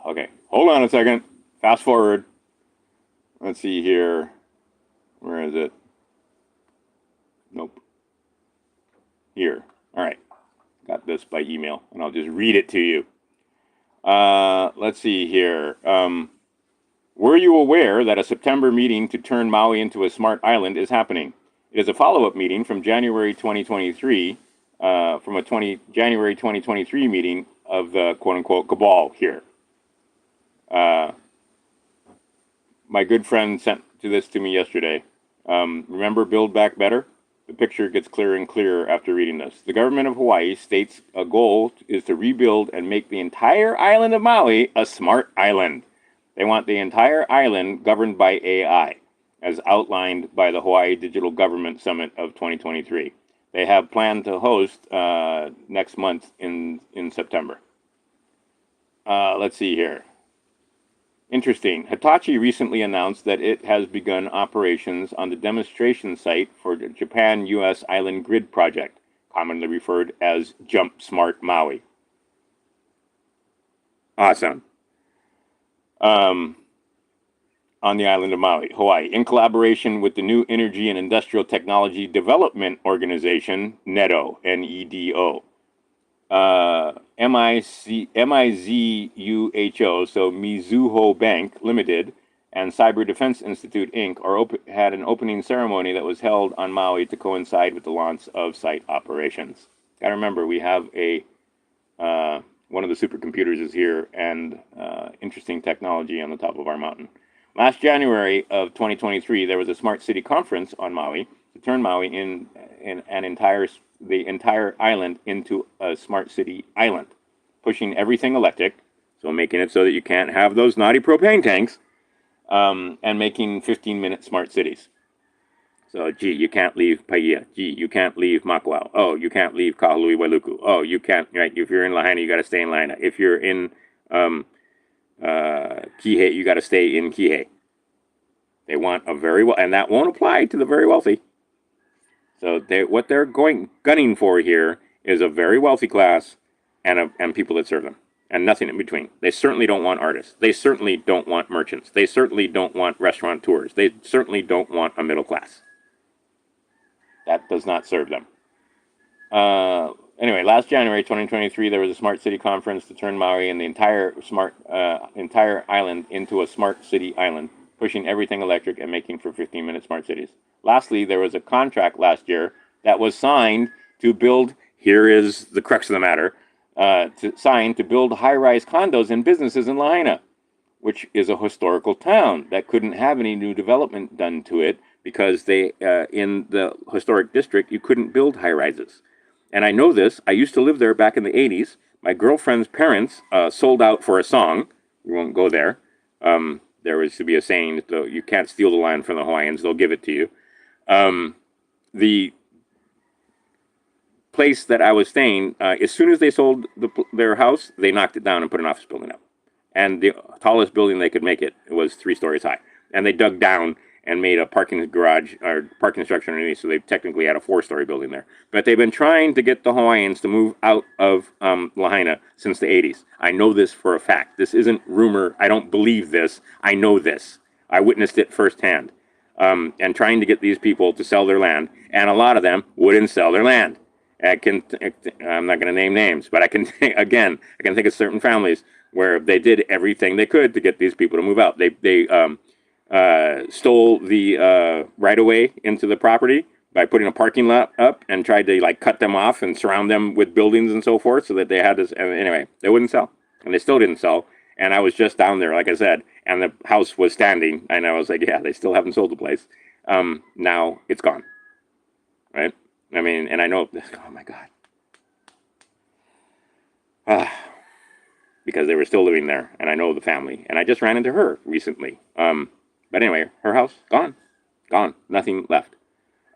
A: Okay, hold on a second. Fast forward. Let's see here. Where is it? Nope. Here. All right. Got this by email, and I'll just read it to you. Let's see here. Were you aware that a September meeting to turn Maui into a smart island is happening? It is a follow-up meeting from January 2023, from a January 2023 meeting of the quote-unquote cabal here. My good friend sent this to me yesterday. Remember Build Back Better? The picture gets clearer and clearer after reading this. The government of Hawaii states a goal is to rebuild and make the entire island of Maui a smart island. They want the entire island governed by AI, as outlined by the Hawaii Digital Government Summit of 2023. They have planned to host next month in September. Let's see here. Interesting. Hitachi recently announced that it has begun operations on the demonstration site for the Japan-US Island Grid project, commonly referred as Jump Smart Maui. Awesome. On the island of Maui, Hawaii, in collaboration with the New Energy and Industrial Technology Development Organization, NEDO, N-E-D-O. MIZUHO, so Mizuho Bank Limited, and Cyber Defense Institute, Inc. had an opening ceremony that was held on Maui to coincide with the launch of site operations. Gotta remember, we have one of the supercomputers is here, and interesting technology on the top of our mountain. Last January of 2023, there was a Smart City Conference on Maui to turn Maui the entire island into a smart city island, pushing everything electric, so making it so that you can't have those naughty propane tanks, and making 15-minute smart cities. So, gee, you can't leave Paia. Gee, you can't leave Makuau. Oh, you can't leave Kahului Wailuku. Oh, you can't, right? If you're in Lahaina, you got to stay in Lahaina. If you're in Kihei, you got to stay in Kihei. They want a very well, and that won't apply to the very wealthy. So what they're gunning for here is a very wealthy class and people that serve them, and nothing in between. They certainly don't want artists. They certainly don't want merchants. They certainly don't want restaurateurs. They certainly don't want a middle class. That does not serve them. Anyway, last January 2023, there was a Smart City Conference to turn Maui and the entire island into a smart city island, pushing everything electric and making for 15-minute smart cities. Lastly, there was a contract last year that was signed to build, here is the crux of the matter, to build high-rise condos and businesses in Lahaina, which is a historical town that couldn't have any new development done to it because in the historic district, you couldn't build high-rises. And I know this. I used to live there back in the 80s My girlfriend's parents sold out for a song. We won't go there. There was to be a saying that you can't steal the land from the Hawaiians; they'll give it to you. The place that I was staying, as soon as they sold their house, they knocked it down and put an office building up. And the tallest building they could make it was 3 stories high. And they dug down and made a parking garage or parking structure underneath, so they technically had a 4-story building there. But they've been trying to get the Hawaiians to move out of Lahaina since the 80s. I know this for a fact. This isn't rumor. I don't believe this. I know this. I witnessed it firsthand. And trying to get these people to sell their land, and a lot of them wouldn't sell their land. I'm not going to name names, but I can think of certain families where they did everything they could to get these people to move out. They stole the right-of-way into the property by putting a parking lot up and tried to like cut them off and surround them with buildings and so forth, so that they had this. And anyway, they wouldn't sell, and they still didn't sell. And I was just down there, like I said, and the house was standing, and I was like, yeah, they still haven't sold the place. Now it's gone, right? I mean, and I know, oh my God. Because they were still living there, and I know the family, and I just ran into her recently. But anyway, her house, gone, nothing left.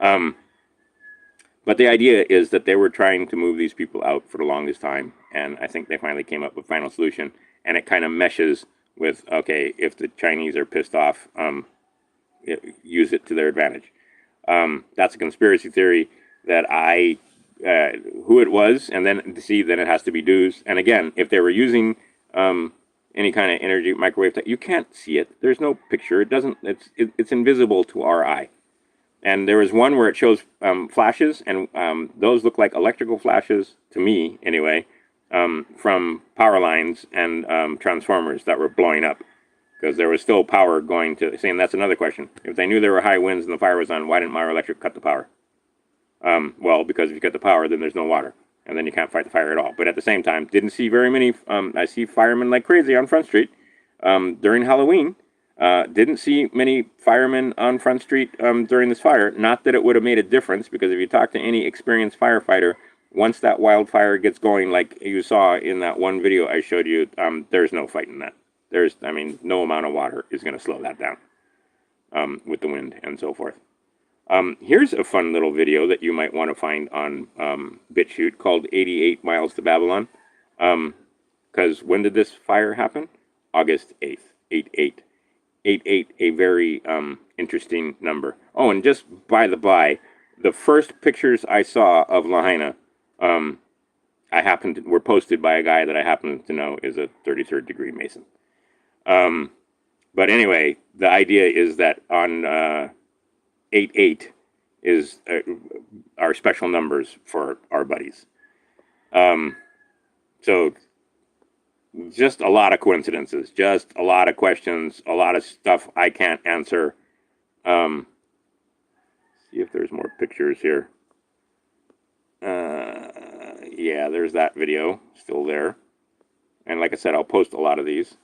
A: But the idea is that they were trying to move these people out for the longest time, and I think they finally came up with a final solution, and it kind of meshes with, okay, if the Chinese are pissed off, use it to their advantage. That's a conspiracy theory that who it was, and then then it has to be dues. And again, if they were using any kind of energy microwave, you can't see it. There's no picture. It doesn't. It's invisible to our eye. And there was one where it shows flashes, and those look like electrical flashes to me, anyway, from power lines and transformers that were blowing up, because there was still power going to. And that's another question. If they knew there were high winds and the fire was on, why didn't Mara Electric cut the power? Well, because if you cut the power, then there's no water, and then you can't fight the fire at all. But at the same time, didn't see very many. I see firemen like crazy on Front Street during Halloween. Didn't see many firemen on Front Street during this fire. Not that it would have made a difference, because if you talk to any experienced firefighter, once that wildfire gets going, like you saw in that one video I showed you, there's no fighting that. No amount of water is going to slow that down with the wind and so forth. Here's a fun little video that you might want to find on BitChute called 88 Miles to Babylon. Because when did this fire happen? August 8th, 8/8. 8/8, a very interesting number. Oh, and just by the by, the first pictures I saw of Lahaina were posted by a guy that I happen to know is a 33rd degree Mason. But anyway, the idea is that on 8/8 is our special numbers for our buddies. So just a lot of coincidences, just a lot of questions, a lot of stuff I can't answer. See if there's more pictures here. Yeah, there's that video still there. And like I said, I'll post a lot of these.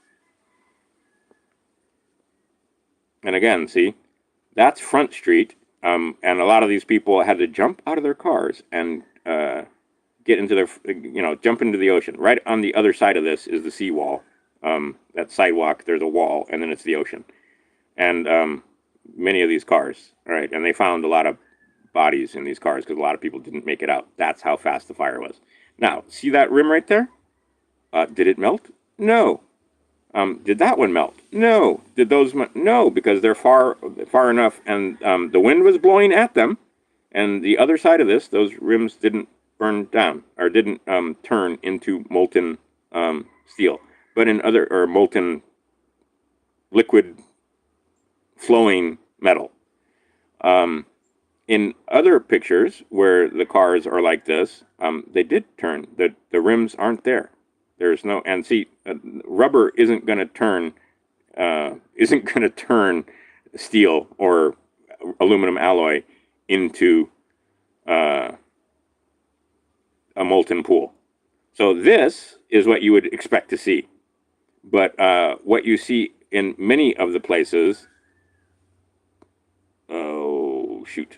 A: And again, see, that's Front Street. And a lot of these people had to jump out of their cars and get into their, jump into the ocean. Right on the other side of this is the seawall. That sidewalk, there's a wall, and then it's the ocean. And many of these cars, all right, and they found a lot of bodies in these cars because a lot of people didn't make it out. That's how fast the fire was. Now, see that rim right there? Did it melt? No. Did that one melt? No. Did those? No, because they're far enough, and the wind was blowing at them. And the other side of this, those rims didn't burn down or didn't turn into molten steel, but or molten liquid flowing metal. In other pictures where the cars are like this, they did turn. The rims aren't there. There's no, and see, rubber isn't going to turn steel or aluminum alloy into a molten pool. So this is what you would expect to see. But what you see in many of the places, oh shoot.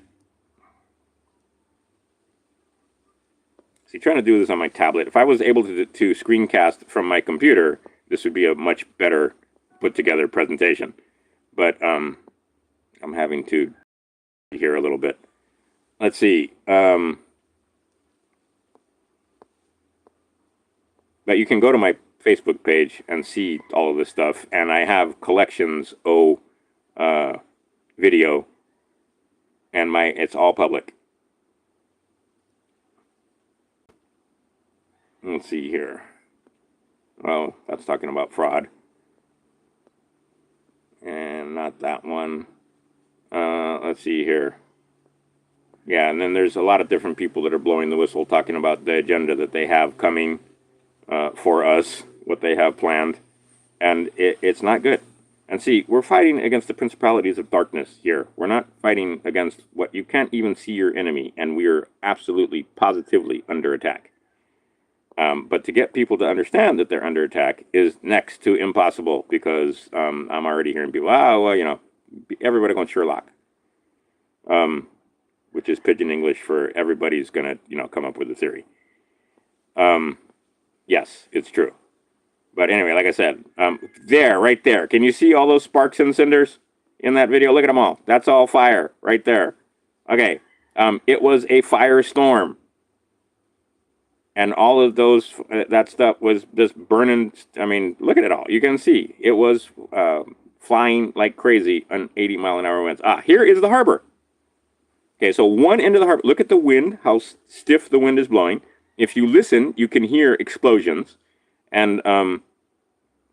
A: See, trying to do this on my tablet. If I was able to screencast from my computer, this would be a much better put together presentation. But I'm having to here a little bit. Let's see. But you can go to my Facebook page and see all of this stuff. And I have collections video, and it's all public. Let's see here. Well, that's talking about fraud. And not that one. Let's see here. Yeah, and then there's a lot of different people that are blowing the whistle, talking about the agenda that they have coming for us, what they have planned. And it's not good. And see, we're fighting against the principalities of darkness here. We're not fighting against what you can't even see your enemy, and we are absolutely, positively under attack. But to get people to understand that they're under attack is next to impossible, because I'm already hearing people, well, you know, everybody going Sherlock, which is pidgin English for everybody's going to, you know, come up with a theory. Yes, it's true. But anyway, like I said, right there. Can you see all those sparks and cinders in that video? Look at them all. That's all fire right there. Okay. It was a firestorm. And all of those, that stuff was just burning. I mean, look at it all. You can see it was flying like crazy on 80-mile-an-hour winds. Here is the harbor. Okay, so one end of the harbor. Look at the wind, how stiff the wind is blowing. If you listen, you can hear explosions. And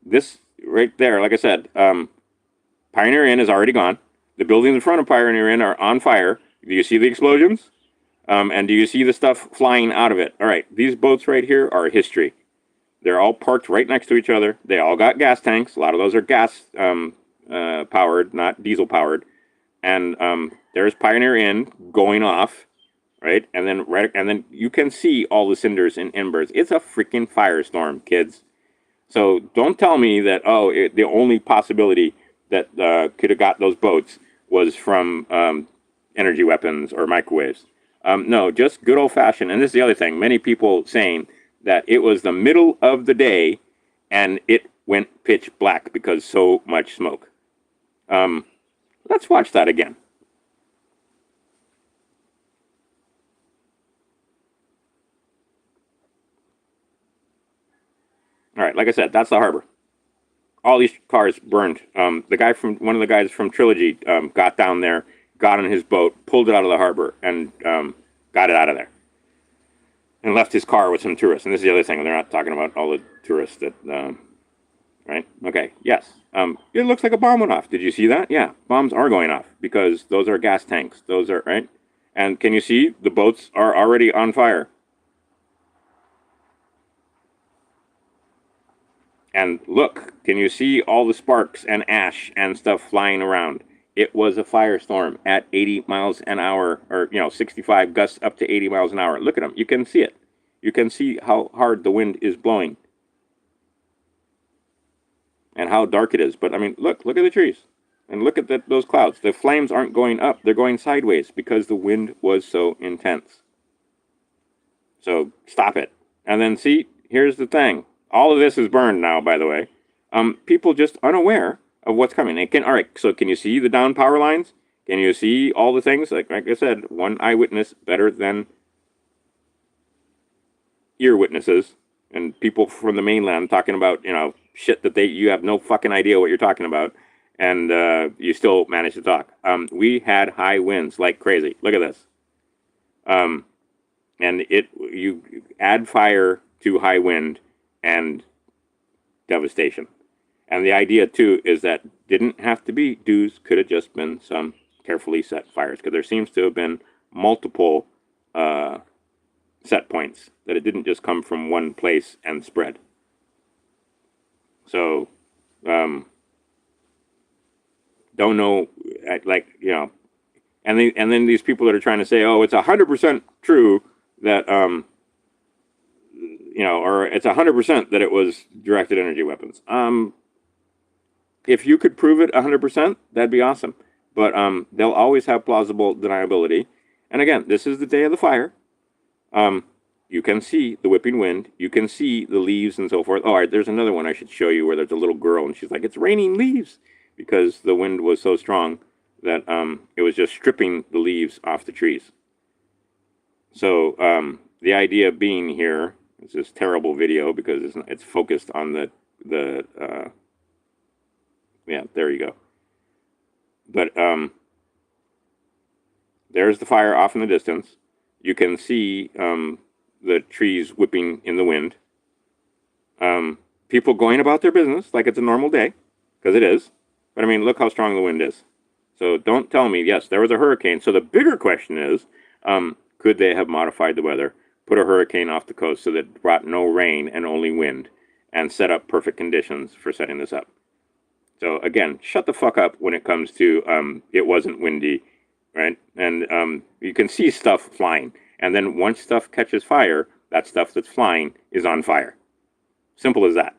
A: this right there, like I said, Pioneer Inn is already gone. The buildings in front of Pioneer Inn are on fire. Do you see the explosions? And do you see the stuff flying out of it? All right, these boats right here are history. They're all parked right next to each other. They all got gas tanks. A lot of those are gas powered, not diesel powered. And there's Pioneer Inn going off, right? And then you can see all the cinders and embers. It's a freaking firestorm, kids. So don't tell me that the only possibility that could have got those boats was from energy weapons or microwaves. No, just good old-fashioned. And this is the other thing. Many people saying that it was the middle of the day and it went pitch black because so much smoke. Let's watch that again. All right, like I said, that's the harbor. All these cars burned. One of the guys from Trilogy got down there, got on his boat, pulled it out of the harbor, and got it out of there. And left his car with some tourists. And this is the other thing. They're not talking about all the tourists that, right? Okay, yes. It looks like a bomb went off. Did you see that? Yeah, bombs are going off because those are gas tanks. Those are, right? And can you see the boats are already on fire? And look, can you see all the sparks and ash and stuff flying around? It was a firestorm at 80 miles an hour, or, 65 gusts up to 80 miles an hour. Look at them. You can see it. You can see how hard the wind is blowing. And how dark it is. But, I mean, look at the trees. And look at those clouds. The flames aren't going up. They're going sideways because the wind was so intense. So, stop it. And then, see, here's the thing. All of this is burned now, by the way. People just unaware of what's coming. All right, so can you see the down power lines? Can you see all the things? Like I said, one eyewitness better than ear witnesses. And people from the mainland talking about, shit that you have no fucking idea what you're talking about. And you still manage to talk. We had high winds like crazy. Look at this. And you add fire to high wind and devastation. And the idea, too, is that didn't have to be dews, could have just been some carefully set fires. Because there seems to have been multiple set points, that it didn't just come from one place and spread. So, don't know, and then these people that are trying to say, oh, it's 100% true that, or it's 100% that it was directed energy weapons. If you could prove it 100%, that'd be awesome. But they'll always have plausible deniability. And again, this is the day of the fire. you can see the whipping wind. You can see the leaves and so forth. Oh, all right, there's another one I should show you where there's a little girl and she's like, it's raining leaves, because the wind was so strong that it was just stripping the leaves off the trees. So the idea being here is this terrible video because it's focused on the yeah, there you go. But there's the fire off in the distance. You can see the trees whipping in the wind. People going about their business like it's a normal day, because it is. But I mean, look how strong the wind is. So don't tell me, yes, there was a hurricane. So the bigger question is, could they have modified the weather, put a hurricane off the coast so that it brought no rain and only wind, and set up perfect conditions for setting this up? So again, shut the fuck up when it comes to it wasn't windy, right? And you can see stuff flying. And then once stuff catches fire, that stuff that's flying is on fire. Simple as that.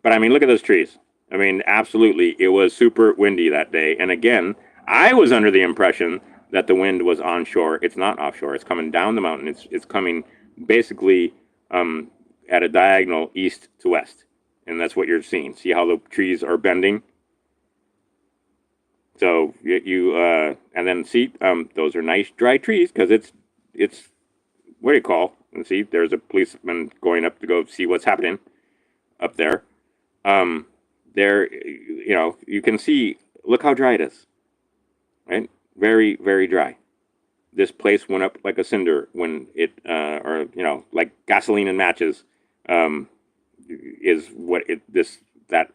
A: But I mean, look at those trees. I mean, absolutely, it was super windy that day. And again, I was under the impression that the wind was onshore. It's not offshore. It's coming down the mountain. It's coming basically at a diagonal east to west. And that's what you're seeing. See how the trees are bending? So and then see, those are nice dry trees because it's what do you call? And see, there's a policeman going up to go see what's happening up there. There, you can see, look how dry it is, right? Very, very dry. This place went up like a cinder when it, like gasoline and matches, is what that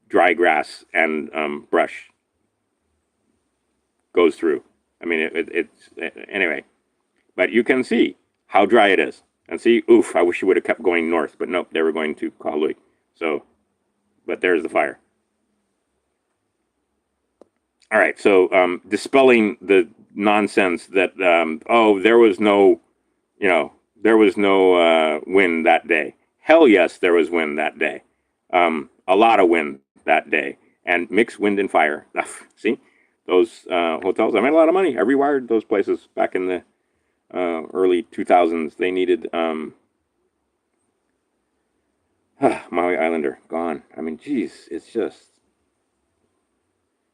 A: dry grass and brush goes through. I mean, anyway, but you can see how dry it is. And see, oof, I wish you would have kept going north, but nope, they were going to Kahului. So, but there's the fire. All right, so dispelling the nonsense that, there was no, wind that day. Hell yes, there was wind that day. A lot of wind that day. And mixed wind and fire. See, those hotels, I made a lot of money. I rewired those places back in the early 2000s. They needed, Maui Islander, gone. I mean, geez, it's just,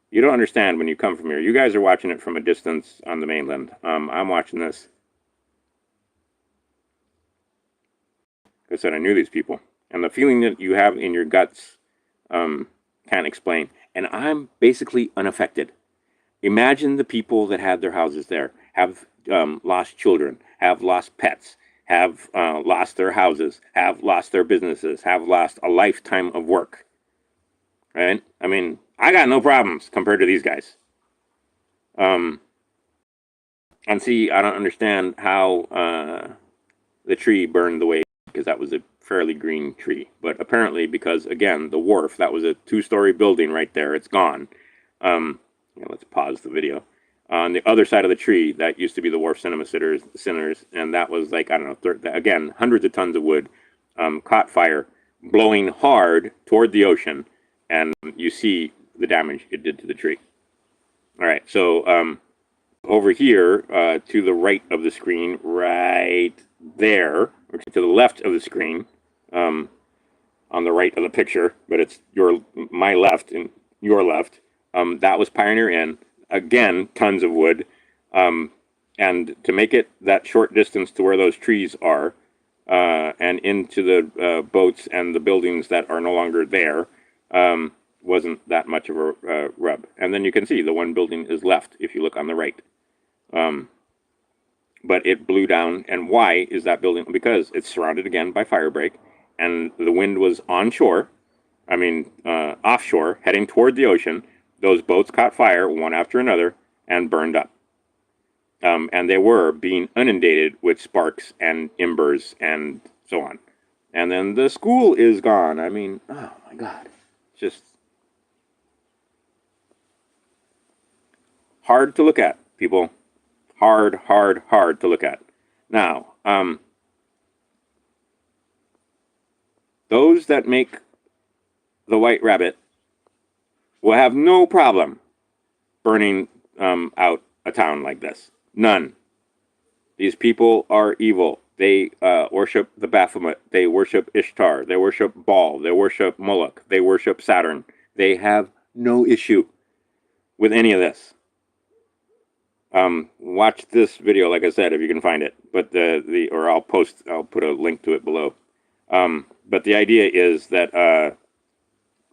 A: you don't understand when you come from here. You guys are watching it from a distance on the mainland. I'm watching this. Like I said, I knew these people. And the feeling that you have in your guts, can't explain. And I'm basically unaffected. Imagine the people that had their houses there, have lost children, have lost pets, have lost their houses, have lost their businesses, have lost a lifetime of work. Right? I mean, I got no problems compared to these guys. And see, I don't understand how the tree burned the way, because that was a fairly green tree. But apparently, because, again, the wharf, that was a 2-story building right there. It's gone. Let's pause the video. On the other side of the tree, that used to be the Wharf Cinema Sinners, and that was like, I don't know, again, hundreds of tons of wood, caught fire, blowing hard toward the ocean, and you see the damage it did to the tree. All right, so over here, to the right of the screen, right there, or to the left of the screen, on the right of the picture, but it's my left and your left, that was Pioneer Inn. Again, tons of wood. And to make it that short distance to where those trees are, and into the boats and the buildings that are no longer there, wasn't that much of a rub. And then you can see the one building is left if you look on the right. But it blew down. And why is that building? Because it's surrounded again by fire break, and the wind was offshore, heading toward the ocean. Those boats caught fire one after another and burned up. And they were being inundated with sparks and embers and so on. And then the school is gone. I mean, oh my God. Just hard to look at, people. Hard to look at. Now, those that make the White Rabbit will have no problem burning out a town like this. None. These people are evil. They worship the Baphomet. They worship Ishtar. They worship Baal. They worship Moloch. They worship Saturn. They have no issue with any of this. Watch this video, like I said, if you can find it. But or I'll put a link to it below. But the idea is that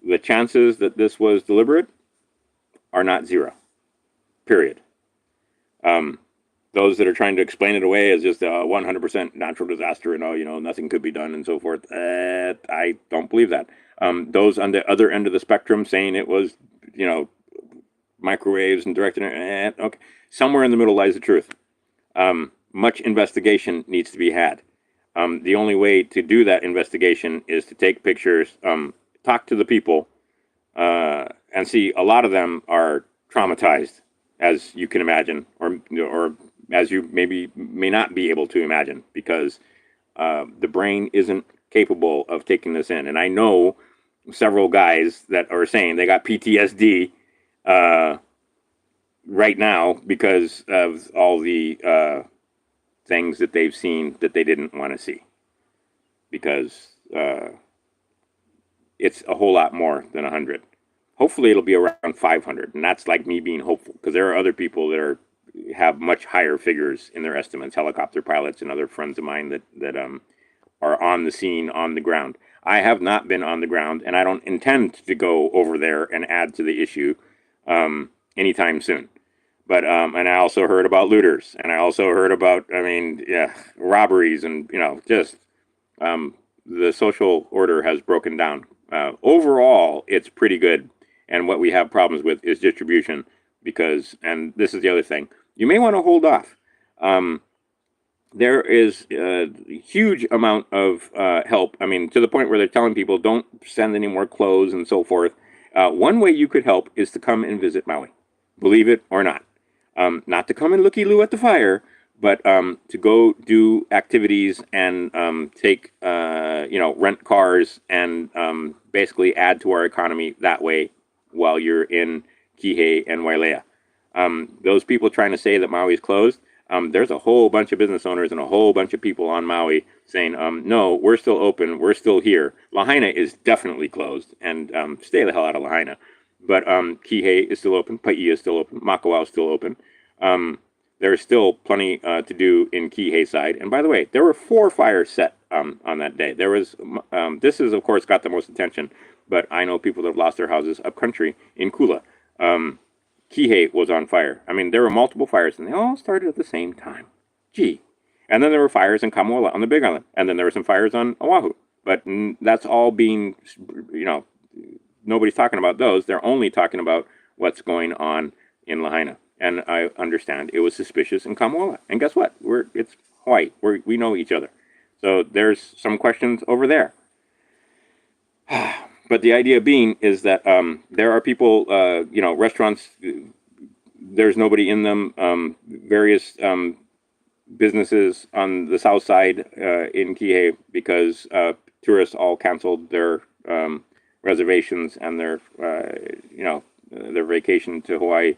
A: the chances that this was deliberate are not zero. Period. Those that are trying to explain it away as just a 100% natural disaster and nothing could be done and so forth, I don't believe that. Those on the other end of the spectrum saying it was, microwaves and directed, okay, somewhere in the middle lies the truth. Much investigation needs to be had. The only way to do that investigation is to take pictures, talk to the people, and see a lot of them are traumatized, as you can imagine, or as you may not be able to imagine, because the brain isn't capable of taking this in. And I know several guys that are saying they got PTSD right now because of all the things that they've seen that they didn't want to see, because it's a whole lot more than 100. Hopefully it'll be around 500, and that's like me being hopeful, because there are other people that have much higher figures in their estimates, helicopter pilots and other friends of mine that are on the scene, on the ground. I have not been on the ground, and I don't intend to go over there and add to the issue anytime soon. But and I also heard about looters, and I also heard about, robberies, and just the social order has broken down. Overall, it's pretty good, and what we have problems with is distribution, because, and this is the other thing, you may want to hold off. There is a huge amount of help. To the point where they're telling people don't send any more clothes and so forth. One way you could help is to come and visit Maui, believe it or not. Not to come and looky-loo at the fire, but to go do activities and take, rent cars and basically add to our economy that way while you're in Kihei and Wailea. Those people trying to say that Maui is closed, there's a whole bunch of business owners and a whole bunch of people on Maui saying, no, we're still open, we're still here. Lahaina is definitely closed, and stay the hell out of Lahaina. But Kihei is still open, Paia is still open, Makawao is still open. There's still plenty to do in Kihei side. And by the way, there were 4 fires set on that day. There was, this is, of course, got the most attention, but I know people that have lost their houses up country in Kula. Kihei was on fire. There were multiple fires, and they all started at the same time. Gee. And then there were fires in Kamoala on the Big Island. And then there were some fires on Oahu. But that's all being, nobody's talking about those. They're only talking about what's going on in Lahaina. And I understand it was suspicious in Kamoala. And guess what? It's Hawaii. We know each other. So there's some questions over there. But the idea being is that there are people, restaurants, there's nobody in them, various businesses on the south side in Kihei, because tourists all canceled their reservations and their vacation to Hawaii.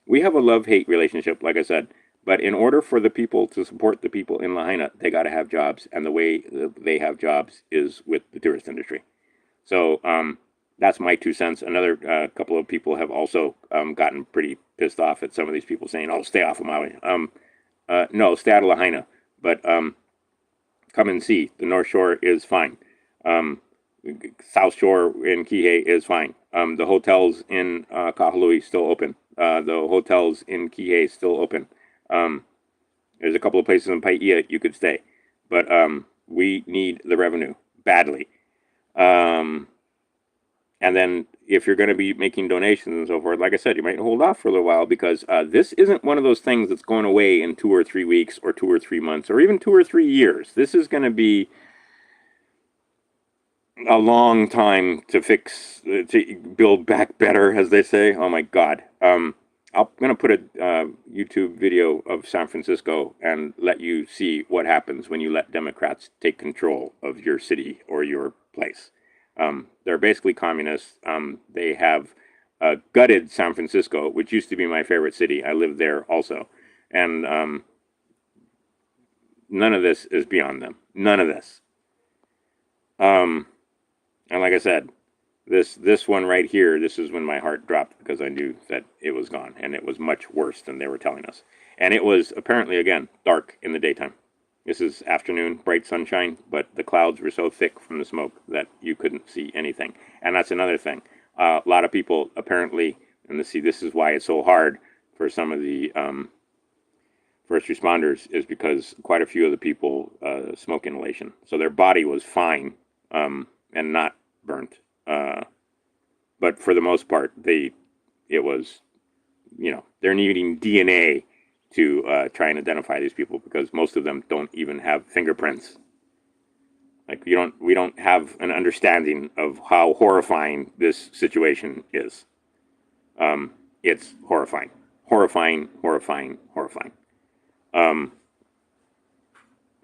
A: We have a love-hate relationship, like I said, but in order for the people to support the people in Lahaina, they got to have jobs, and the way they have jobs is with the tourist industry. So that's my 2 cents. Another couple of people have also gotten pretty pissed off at some of these people saying, oh, stay off of Maui. No, stay out of Lahaina, but come and see. The North Shore is fine. South Shore in Kihei is fine. The hotels in Kahului still open. The hotels in Kihei still open. There's a couple of places in Paia you could stay. But we need the revenue badly. And then if you're going to be making donations and so forth, like I said, you might hold off for a little while, because this isn't one of those things that's going away in 2 or 3 weeks or 2 or 3 months or even 2 or 3 years. This is going to be a long time to fix, to build back better, as they say. Oh my God. I'm going to put a YouTube video of San Francisco and let you see what happens when you let Democrats take control of your city or your place. They're basically communists. They have gutted San Francisco, which used to be my favorite city. I lived there also. And none of this is beyond them. None of this. And like I said, this one right here, this is when my heart dropped because I knew that it was gone, and it was much worse than they were telling us. And it was apparently, again, dark in the daytime. This is afternoon, bright sunshine, but the clouds were so thick from the smoke that you couldn't see anything. And that's another thing. A lot of people apparently, and this is why it's so hard for some of the first responders, is because quite a few of the people smoke inhalation. So their body was fine and not burnt. But for the most part, it was, they're needing DNA to try and identify these people because most of them don't even have fingerprints. Like we don't have an understanding of how horrifying this situation is. It's horrifying, horrifying, horrifying, horrifying. Now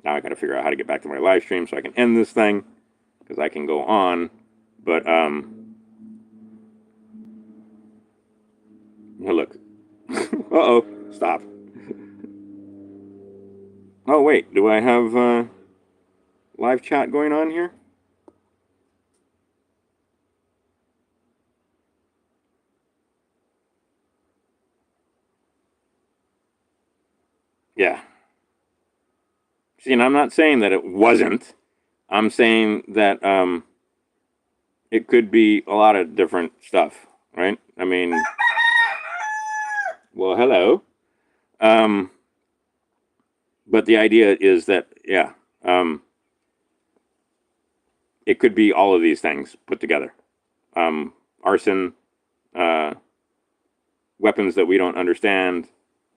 A: I got to figure out how to get back to my live stream so I can end this thing because I can go on, but look. Uh-oh, stop. Oh wait, do I have live chat going on here? Yeah. See, and I'm not saying that it wasn't. I'm saying that it could be a lot of different stuff, right? I mean, well, hello. But the idea is that, yeah, it could be all of these things put together. Arson, weapons that we don't understand.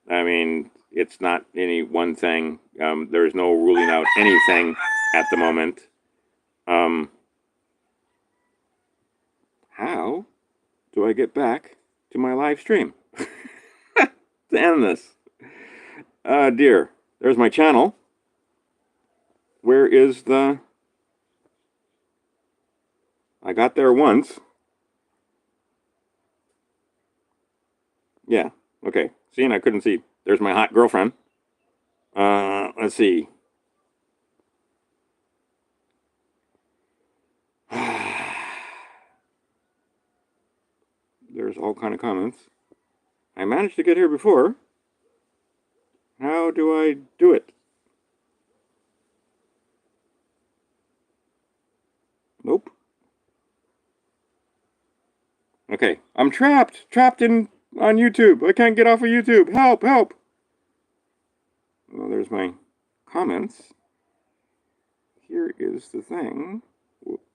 A: I mean, it's not any one thing. There's no ruling out anything at the moment. How do I get back to my live stream to end this? Dear, there's my channel. Where is the... I got there once. Yeah, okay. See, and I couldn't see. There's my hot girlfriend. Let's see. There's all kind of comments. I managed to get here before. How do I do it? Nope. Okay, I'm trapped on YouTube. I can't get off of YouTube. Help, help. Well, there's my comments. Here is the thing.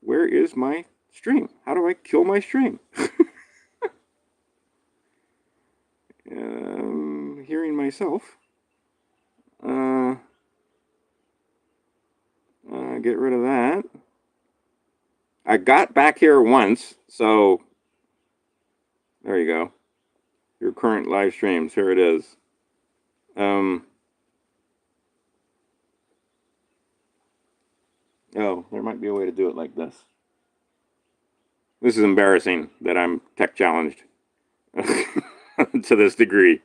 A: Where is my stream? How do I kill my stream? Hearing myself. Get rid of that. I got back here once, so there you go. Your current live streams. Here it is. Oh, there might be a way to do it like this. This is embarrassing that I'm tech challenged to this degree.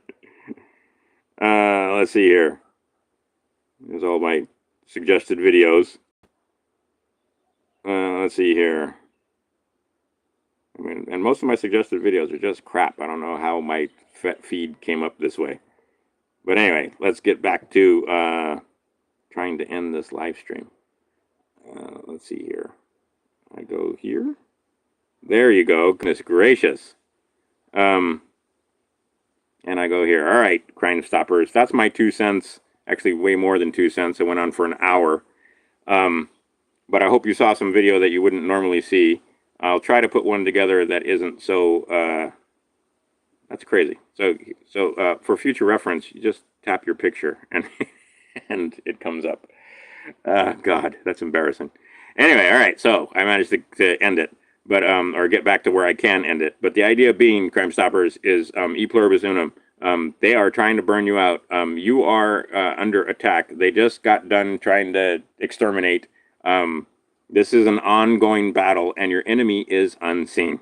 A: Let's see here. There's all my suggested videos. Let's see here. I mean, and most of my suggested videos are just crap. I don't know how my feed came up this way. But anyway, let's get back to trying to end this live stream. Let's see here. I go here. There you go. Goodness gracious. And I go here. All right, Crime Stoppers. That's my 2 cents. Actually, way more than 2 cents. It went on for an hour. But I hope you saw some video that you wouldn't normally see. I'll try to put one together that isn't so... that's crazy. So for future reference, you just tap your picture and and it comes up. God, that's embarrassing. Anyway, all right. So I managed to end it, but or get back to where I can end it. But the idea being, Crime Stoppers, is e pluribus unum. They are trying to burn you out. You are under attack. They just got done trying to exterminate. This is an ongoing battle, and your enemy is unseen.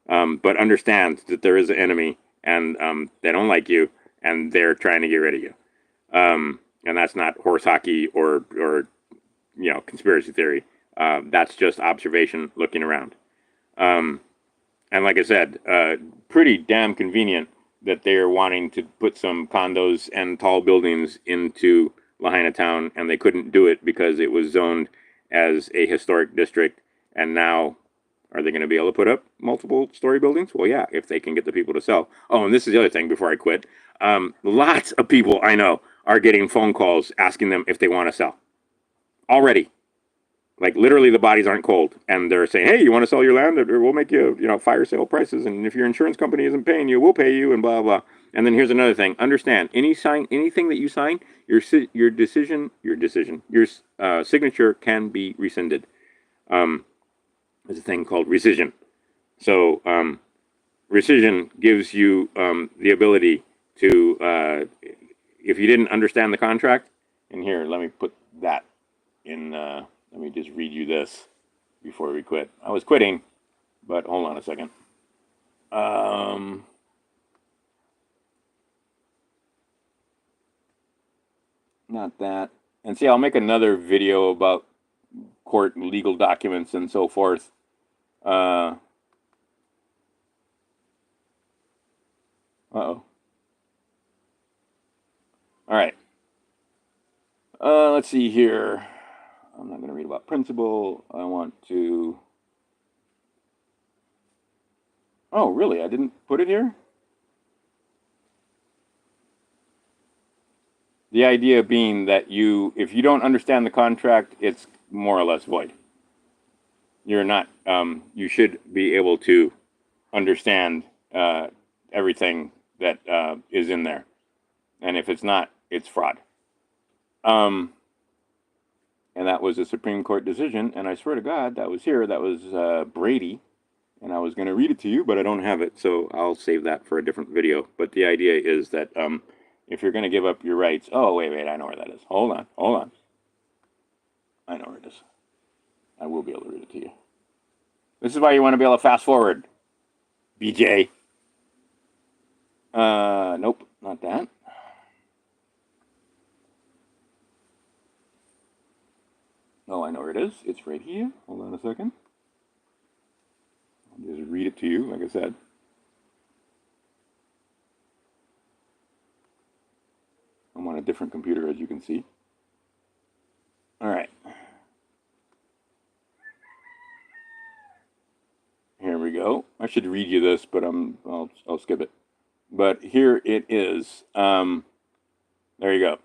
A: But understand that there is an enemy, and they don't like you, and they're trying to get rid of you. And that's not horse hockey or conspiracy theory. That's just observation, looking around. And like I said, pretty damn convenient that they are wanting to put some condos and tall buildings into Lahaina town, and they couldn't do it because it was zoned as a historic district. And now, are they going to be able to put up multiple story buildings? Well, yeah, if they can get the people to sell. Oh, and this is the other thing before I quit. Lots of people I know are getting phone calls asking them if they want to sell already. Like literally the bodies aren't cold, and they're saying, hey, you want to sell your land? Or we'll make you, fire sale prices, and if your insurance company isn't paying you, we'll pay you, and blah, blah. And then here's another thing. Understand, anything that you sign, your signature can be rescinded. There's a thing called rescission. So rescission gives you the ability to, if you didn't understand the contract, and here, let me put that in, let me just read you this before we quit. I was quitting, but hold on a second. Not that. And see, I'll make another video about court and legal documents and so forth. Uh-oh. All right. Let's see here. I'm not going to read about principle. I want to... Oh, really? I didn't put it here? The idea being that if you don't understand the contract, it's more or less void. You're not, you should be able to understand everything that is in there. And if it's not, it's fraud. And that was a Supreme Court decision, and I swear to God, that was here. That was Brady, and I was going to read it to you, but I don't have it, so I'll save that for a different video. But the idea is that if you're going to give up your rights... Oh, wait, I know where that is. Hold on. I know where it is. I will be able to read it to you. This is why you want to be able to fast forward, BJ. Nope, not that. Oh, I know where it is. It's right here. Hold on a second. I'll just read it to you, like I said. I'm on a different computer, as you can see. All right. Here we go. I should read you this, but I'll skip it. But here it is. There you go.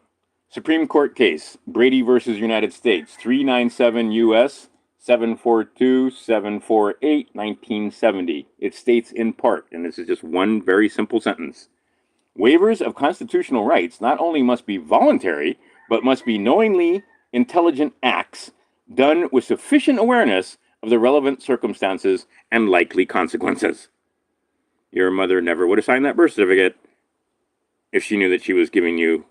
A: Supreme Court case, Brady versus United States, 397 U.S. 742-748, 1970. It states in part, and this is just one very simple sentence, waivers of constitutional rights not only must be voluntary, but must be knowingly intelligent acts done with sufficient awareness of the relevant circumstances and likely consequences. Your mother never would have signed that birth certificate if she knew that she was giving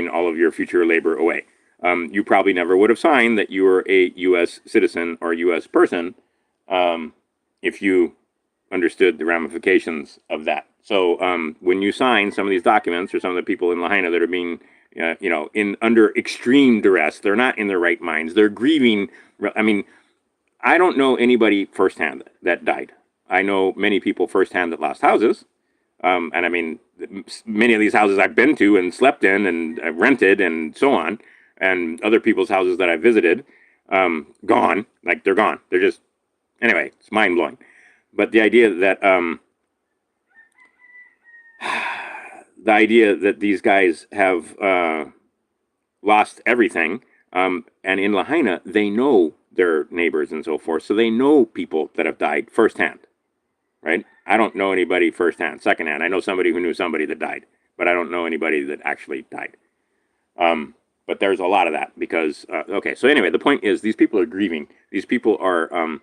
A: all of your future labor away. You probably never would have signed that you were a U.S. citizen or U.S. person if you understood the ramifications of that. So when you sign some of these documents, or some of the people in Lahaina that are being, under extreme duress, they're not in their right minds. They're grieving. I mean, I don't know anybody firsthand that died. I know many people firsthand that lost houses. And I mean, many of these houses I've been to and slept in and rented and so on, and other people's houses that I visited, gone. Like, they're gone. They're just, anyway, it's mind-blowing. But the idea that these guys have lost everything, and in Lahaina, they know their neighbors and so forth, so they know people that have died firsthand. Right? I don't know anybody firsthand. Secondhand, I know somebody who knew somebody that died, but I don't know anybody that actually died. But there's a lot of that because, okay, so anyway, the point is these people are grieving. These people are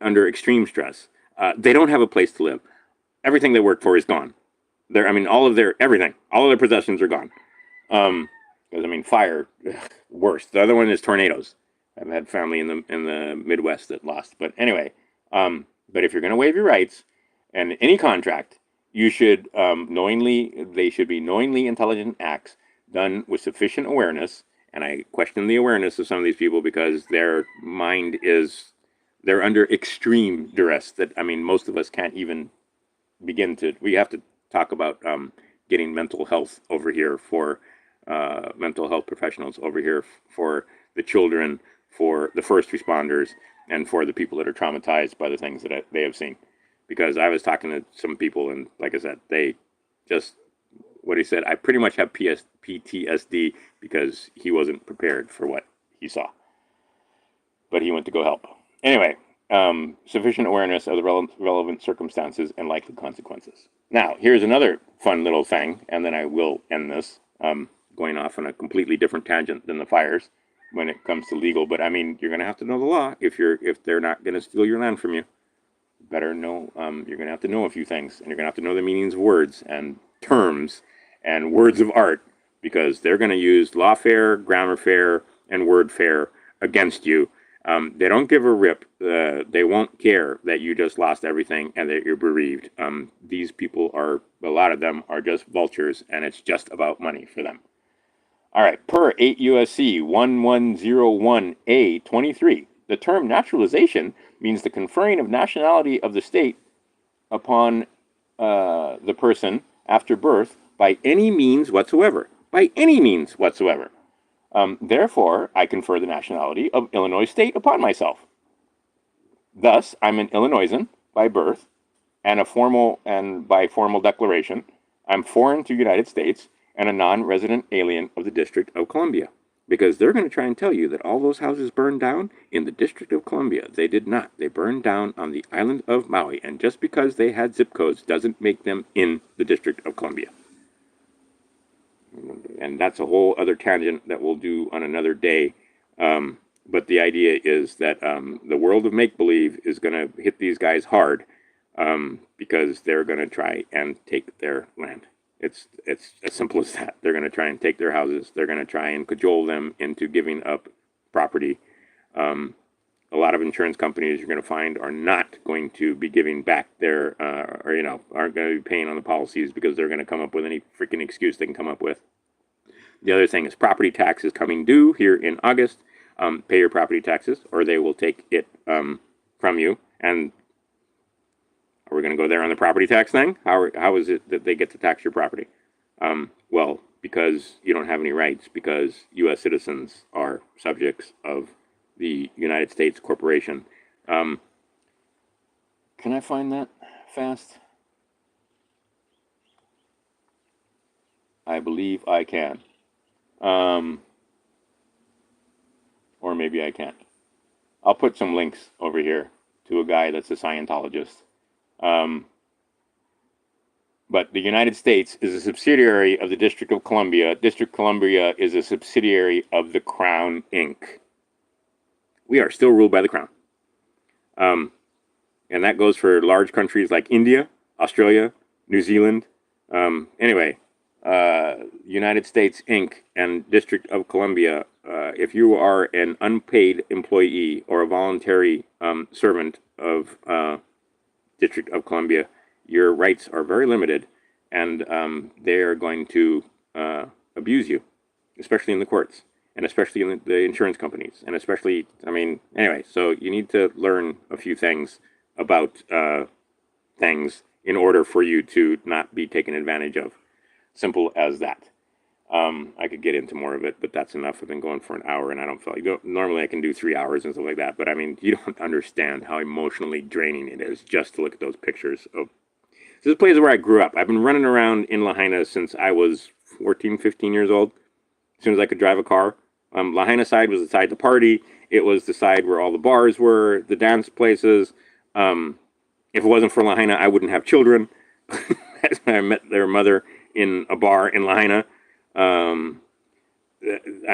A: under extreme stress. They don't have a place to live. Everything they worked for is gone. All of their possessions are gone. Because, fire, worse. The other one is tornadoes. I've had family in the Midwest that lost. But anyway, but if you're going to waive your rights, and any contract, you should they should be knowingly intelligent acts done with sufficient awareness. And I question the awareness of some of these people because their mind is, they're under extreme duress that, I mean, most of us can't even begin to, we have to talk about getting mental health over here for mental health professionals over here for the children, for the first responders, and for the people that are traumatized by the things that they have seen. Because I was talking to some people, and like I said, they just, what he said, I pretty much have PTSD because he wasn't prepared for what he saw. But he went to go help. Anyway, sufficient awareness of the relevant circumstances and likely consequences. Now, here's another fun little thing, and then I will end this, going off on a completely different tangent than the fires when it comes to legal. But I mean, you're going to have to know the law if they're not going to steal your land from you. Better know, you're going to have to know a few things, and you're going to have to know the meanings of words and terms and words of art, because they're going to use lawfare, grammar-fare, and wordfare against you. They don't give a rip. They won't care that you just lost everything and that you're bereaved. These people are, a lot of them are just vultures, and it's just about money for them. All right, per 8 U.S.C. 1101A23, the term naturalization means the conferring of nationality of the state upon the person after birth by any means whatsoever. By any means whatsoever. Therefore, I confer the nationality of Illinois State upon myself. Thus, I'm an Illinoisan by birth, and by formal declaration, I'm foreign to the United States and a non-resident alien of the District of Columbia. Because they're going to try and tell you that all those houses burned down in the District of Columbia. They did not. They burned down on the island of Maui. And just because they had zip codes doesn't make them in the District of Columbia. And that's a whole other tangent that we'll do on another day. But the idea is that the world of make-believe is going to hit these guys hard because they're going to try and take their land. It's as simple as that. They're going to try and take their houses. They're going to try and cajole them into giving up property. A lot of insurance companies you're going to find are not going to be giving back their, aren't going to be paying on the policies because they're going to come up with any freaking excuse they can come up with. The other thing is property tax is coming due here in August. Pay your property taxes or they will take it from you. And are we going to go there on the property tax thing? How is it that they get to tax your property? Well, because you don't have any rights, because U.S. citizens are subjects of the United States corporation. Can I find that fast? I believe I can. Or maybe I can't. I'll put some links over here to a guy that's a Scientologist. But the United States is a subsidiary of the District of Columbia. District of Columbia is a subsidiary of the Crown, Inc. We are still ruled by the Crown. And that goes for large countries like India, Australia, New Zealand. Anyway, United States, Inc. and District of Columbia, if you are an unpaid employee or a voluntary servant of District of Columbia, your rights are very limited, and they are going to abuse you, especially in the courts, and especially in the insurance companies, and especially, I mean, anyway, so you need to learn a few things about things in order for you to not be taken advantage of. Simple as that. I could get into more of it, but that's enough. I've been going for an hour, and I don't feel like, normally I can do 3 hours and stuff like that, but I mean, you don't understand how emotionally draining it is just to look at those pictures of. This place is where I grew up. I've been running around in Lahaina since I was 14, 15 years old, as soon as I could drive a car. Lahaina side was the side to party. It was the side where all the bars were, the dance places. If it wasn't for Lahaina, I wouldn't have children. That's when I met their mother in a bar in Lahaina. I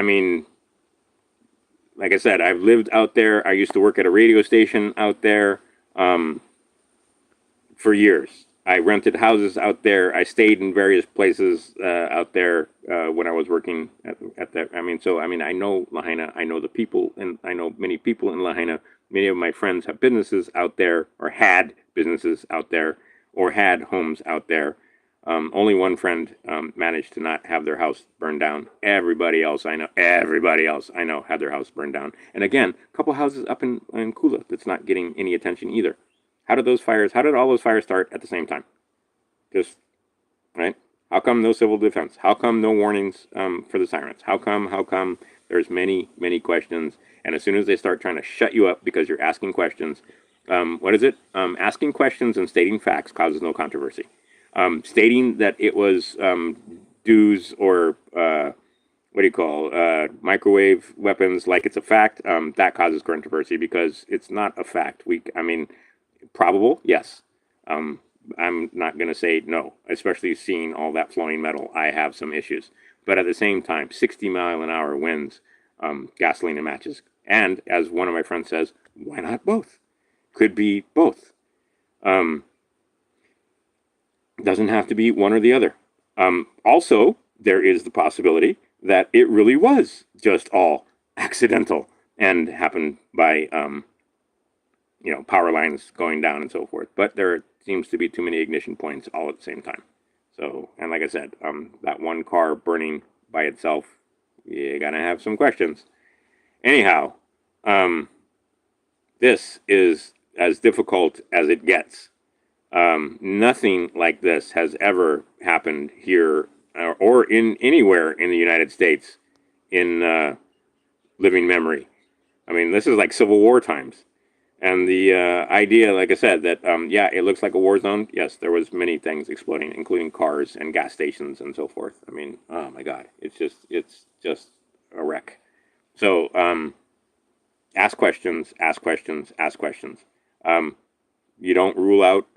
A: mean, like I said, I've lived out there. I used to work at a radio station out there for years. I rented houses out there. I stayed in various places out there when I was working at that. I mean, I know Lahaina. I know the people, and I know many people in Lahaina. Many of my friends have businesses out there, or had businesses out there, or had homes out there. Only one friend managed to not have their house burned down. Everybody else I know had their house burned down. And again, a couple houses up in Kula that's not getting any attention either. How did all those fires start at the same time? Just, right? How come no civil defense? How come no warnings for the sirens? How come there's many, many questions? And as soon as they start trying to shut you up because you're asking questions, what is it? Asking questions and stating facts causes no controversy. Stating that it was dues or microwave weapons like it's a fact, that causes controversy because it's not a fact. Probable, yes. I'm not going to say no, especially seeing all that flowing metal. I have some issues. But at the same time, 60-mile-an-hour winds, gasoline and matches. And as one of my friends says, why not both? Could be both. Doesn't have to be one or the other. Also, there is the possibility that it really was just all accidental and happened by, power lines going down and so forth. But there seems to be too many ignition points all at the same time. So, and like I said, that one car burning by itself, you're gonna have some questions. Anyhow, this is as difficult as it gets. Nothing like this has ever happened here or in anywhere in the United States in living memory. I mean, this is like Civil War times. And the idea, like I said, that, yeah, it looks like a war zone. Yes, there was many things exploding, including cars and gas stations and so forth. I mean, oh my God, it's just a wreck. So, ask questions, ask questions, ask questions. You don't rule out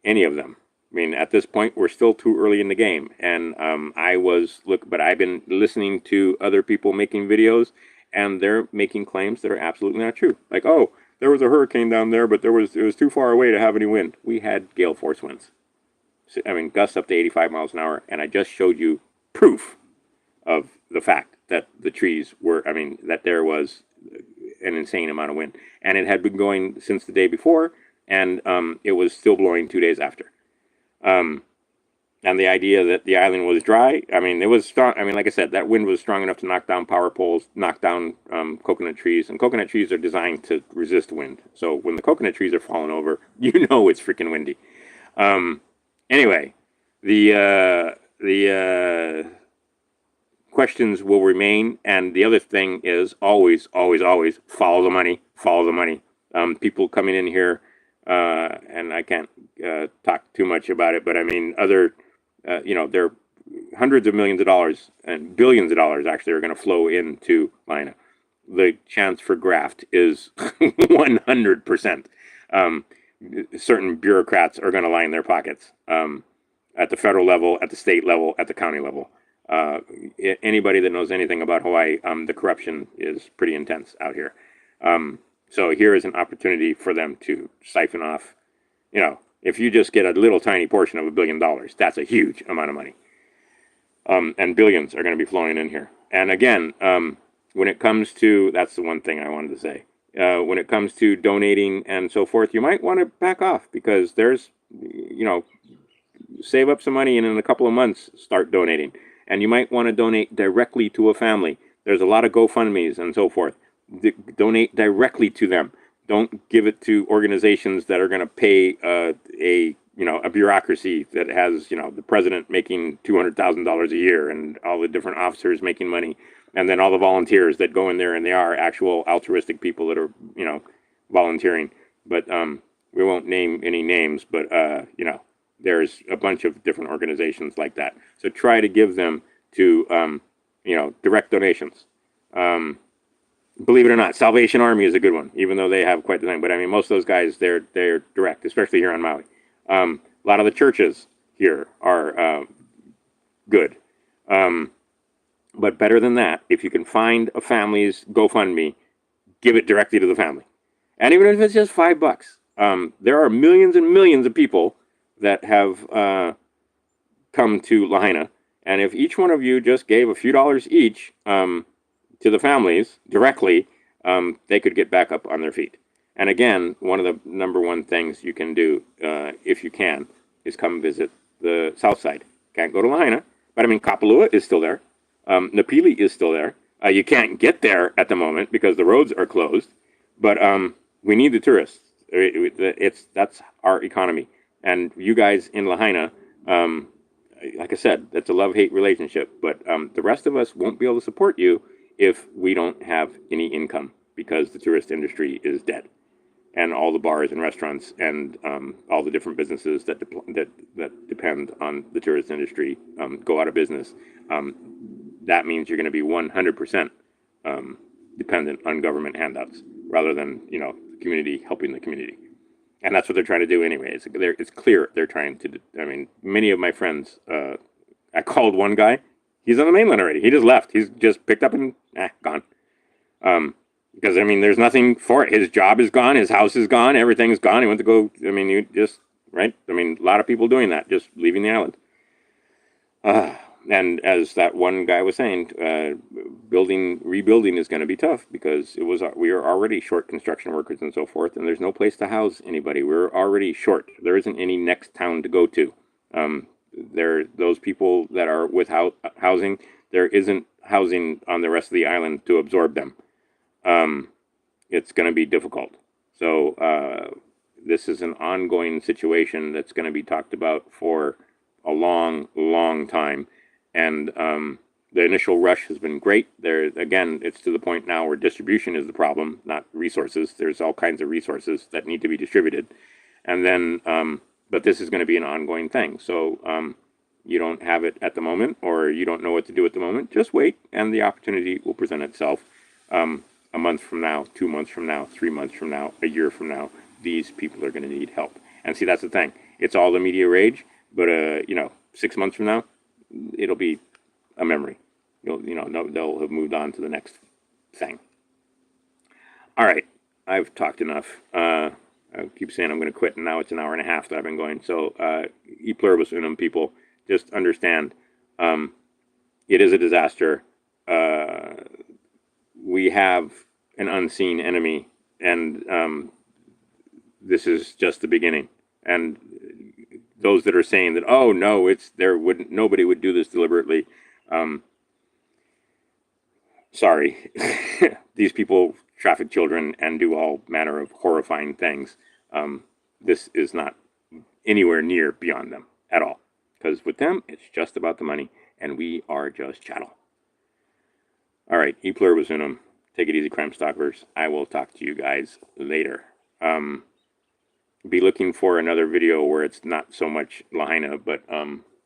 A: any of them. I mean, at this point, we're still too early in the game. And but I've been listening to other people making videos, and they're making claims that are absolutely not true. Like, oh, there was a hurricane down there, but it was too far away to have any wind. We had gale force winds. So, I mean, gusts up to 85 miles an hour, and I just showed you proof of the fact that the trees were, that there was an insane amount of wind. And it had been going since the day before, and it was still blowing 2 days after. And the idea that the island was dry, it was strong. Like I said, that wind was strong enough to knock down power poles, knock down coconut trees. And coconut trees are designed to resist wind. So when the coconut trees are falling over, you know it's freaking windy. Anyway, the questions will remain. And the other thing is always, always, always follow the money. Follow the money. People coming in here, and I can't talk too much about it, but there are hundreds of millions of dollars and billions of dollars actually are going to flow into Lahaina. The chance for graft is 100%. Certain bureaucrats are going to line their pockets at the federal level, at the state level, at the county level. Anybody that knows anything about Hawaii, the corruption is pretty intense out here. So here is an opportunity for them to siphon off, if you just get a little tiny portion of $1 billion, that's a huge amount of money. And billions are going to be flowing in here. And again, when it comes to, that's the one thing I wanted to say, when it comes to donating and so forth, you might want to back off because there's, save up some money and in a couple of months start donating. And you might want to donate directly to a family. There's a lot of GoFundMes and so forth. Donate directly to them. Don't give it to organizations that are going to pay a bureaucracy that has, the president making $200,000 a year and all the different officers making money. And then all the volunteers that go in there and they are actual altruistic people that are, volunteering. But we won't name any names, but, there's a bunch of different organizations like that. So try to give them to, direct donations. Believe it or not, Salvation Army is a good one, even though they have quite the thing. But most of those guys, they're direct, especially here on Maui. A lot of the churches here are good. But better than that, if you can find a family's GoFundMe, give it directly to the family. And even if it's just $5, there are millions and millions of people that have come to Lahaina. And if each one of you just gave a few dollars each, to the families directly, they could get back up on their feet. And again, one of the number one things you can do, if you can, is come visit the south side. Can't go to Lahaina, but I mean Kapalua is still there. Napili is still there. You can't get there at the moment because the roads are closed, but we need the tourists. That's our economy, and you guys in Lahaina, like I said, that's a love-hate relationship. But the rest of us won't be able to support you if we don't have any income because the tourist industry is dead, and all the bars and restaurants and all the different businesses that depend on the tourist industry go out of business. That means you're going to be 100% dependent on government handouts rather than the community helping the community. And that's what they're trying to do anyway. It's clear they're trying to. I mean, many of my friends. I called one guy. He's on the mainland already. He just left. He's just picked up and gone. Because I mean, there's nothing for it. His job is gone. His house is gone. Everything's gone. He went to go. I mean, you just right. I mean, a lot of people doing that, just leaving the island. And as that one guy was saying, rebuilding is going to be tough because we are already short construction workers and so forth, and there's no place to house anybody. We're already short. There isn't any next town to go to. Those people that are without housing, there isn't housing on the rest of the island to absorb them. It's going to be difficult. So this is an ongoing situation that's going to be talked about for a long, long time. And the initial rush has been great. Again, it's to the point now where distribution is the problem, not resources. There's all kinds of resources that need to be distributed. And then, but this is going to be an ongoing thing. So you don't have it at the moment, or you don't know what to do at the moment. Just wait, and the opportunity will present itself a month from now, 2 months from now, 3 months from now, a year from now. These people are going to need help. And see, that's the thing. It's all the media rage, but 6 months from now, it'll be a memory. They'll have moved on to the next thing. All right, I've talked enough. I keep saying I'm going to quit, and now it's an hour and a half that I've been going. So, e pluribus unum, people, just understand, it is a disaster. We have an unseen enemy, and this is just the beginning. And those that are saying that, oh no, nobody would do this deliberately. Sorry, these people traffic children and do all manner of horrifying things. This is not anywhere near beyond them at all, because with them it's just about the money, and we are just chattel. All right, e pluribus unum. Take it easy, crime stalkers. I will talk to you guys later. Be looking for another video where it's not so much Lahaina, but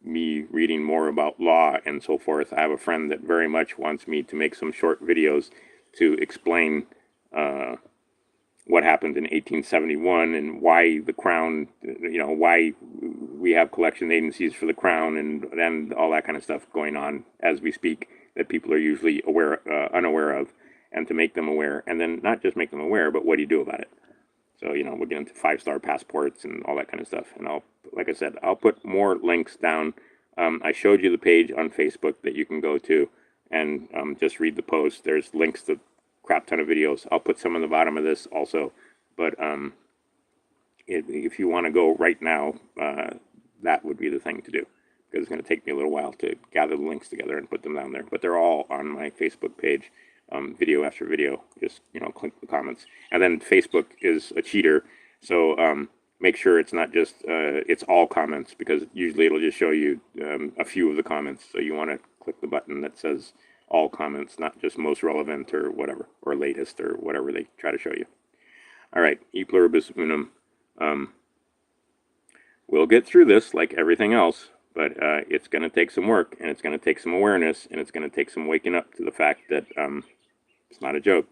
A: me reading more about law and so forth. I have a friend that very much wants me to make some short videos to explain what happened in 1871 and why the Crown, why we have collection agencies for the Crown and all that kind of stuff going on as we speak that people are usually unaware of, and to make them aware, and then not just make them aware, but what do you do about it? So, we'll get into 5-star passports and all that kind of stuff. And like I said, I'll put more links down. I showed you the page on Facebook that you can go to and just read the post. There's links to crap ton of videos. I'll put some on the bottom of this also. But if you want to go right now, that would be the thing to do. Because it's going to take me a little while to gather the links together and put them down there. But they're all on my Facebook page. Video after video, just click the comments. And then Facebook is a cheater, so make sure it's not just it's all comments, because usually it'll just show you a few of the comments. So you want to click the button that says all comments, not just most relevant or whatever, or latest or whatever they try to show you. All right, e pluribus unum. We'll get through this like everything else, but it's going to take some work, and it's going to take some awareness, and it's going to take some waking up to the fact that it's not a joke.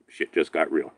A: Shit just got real.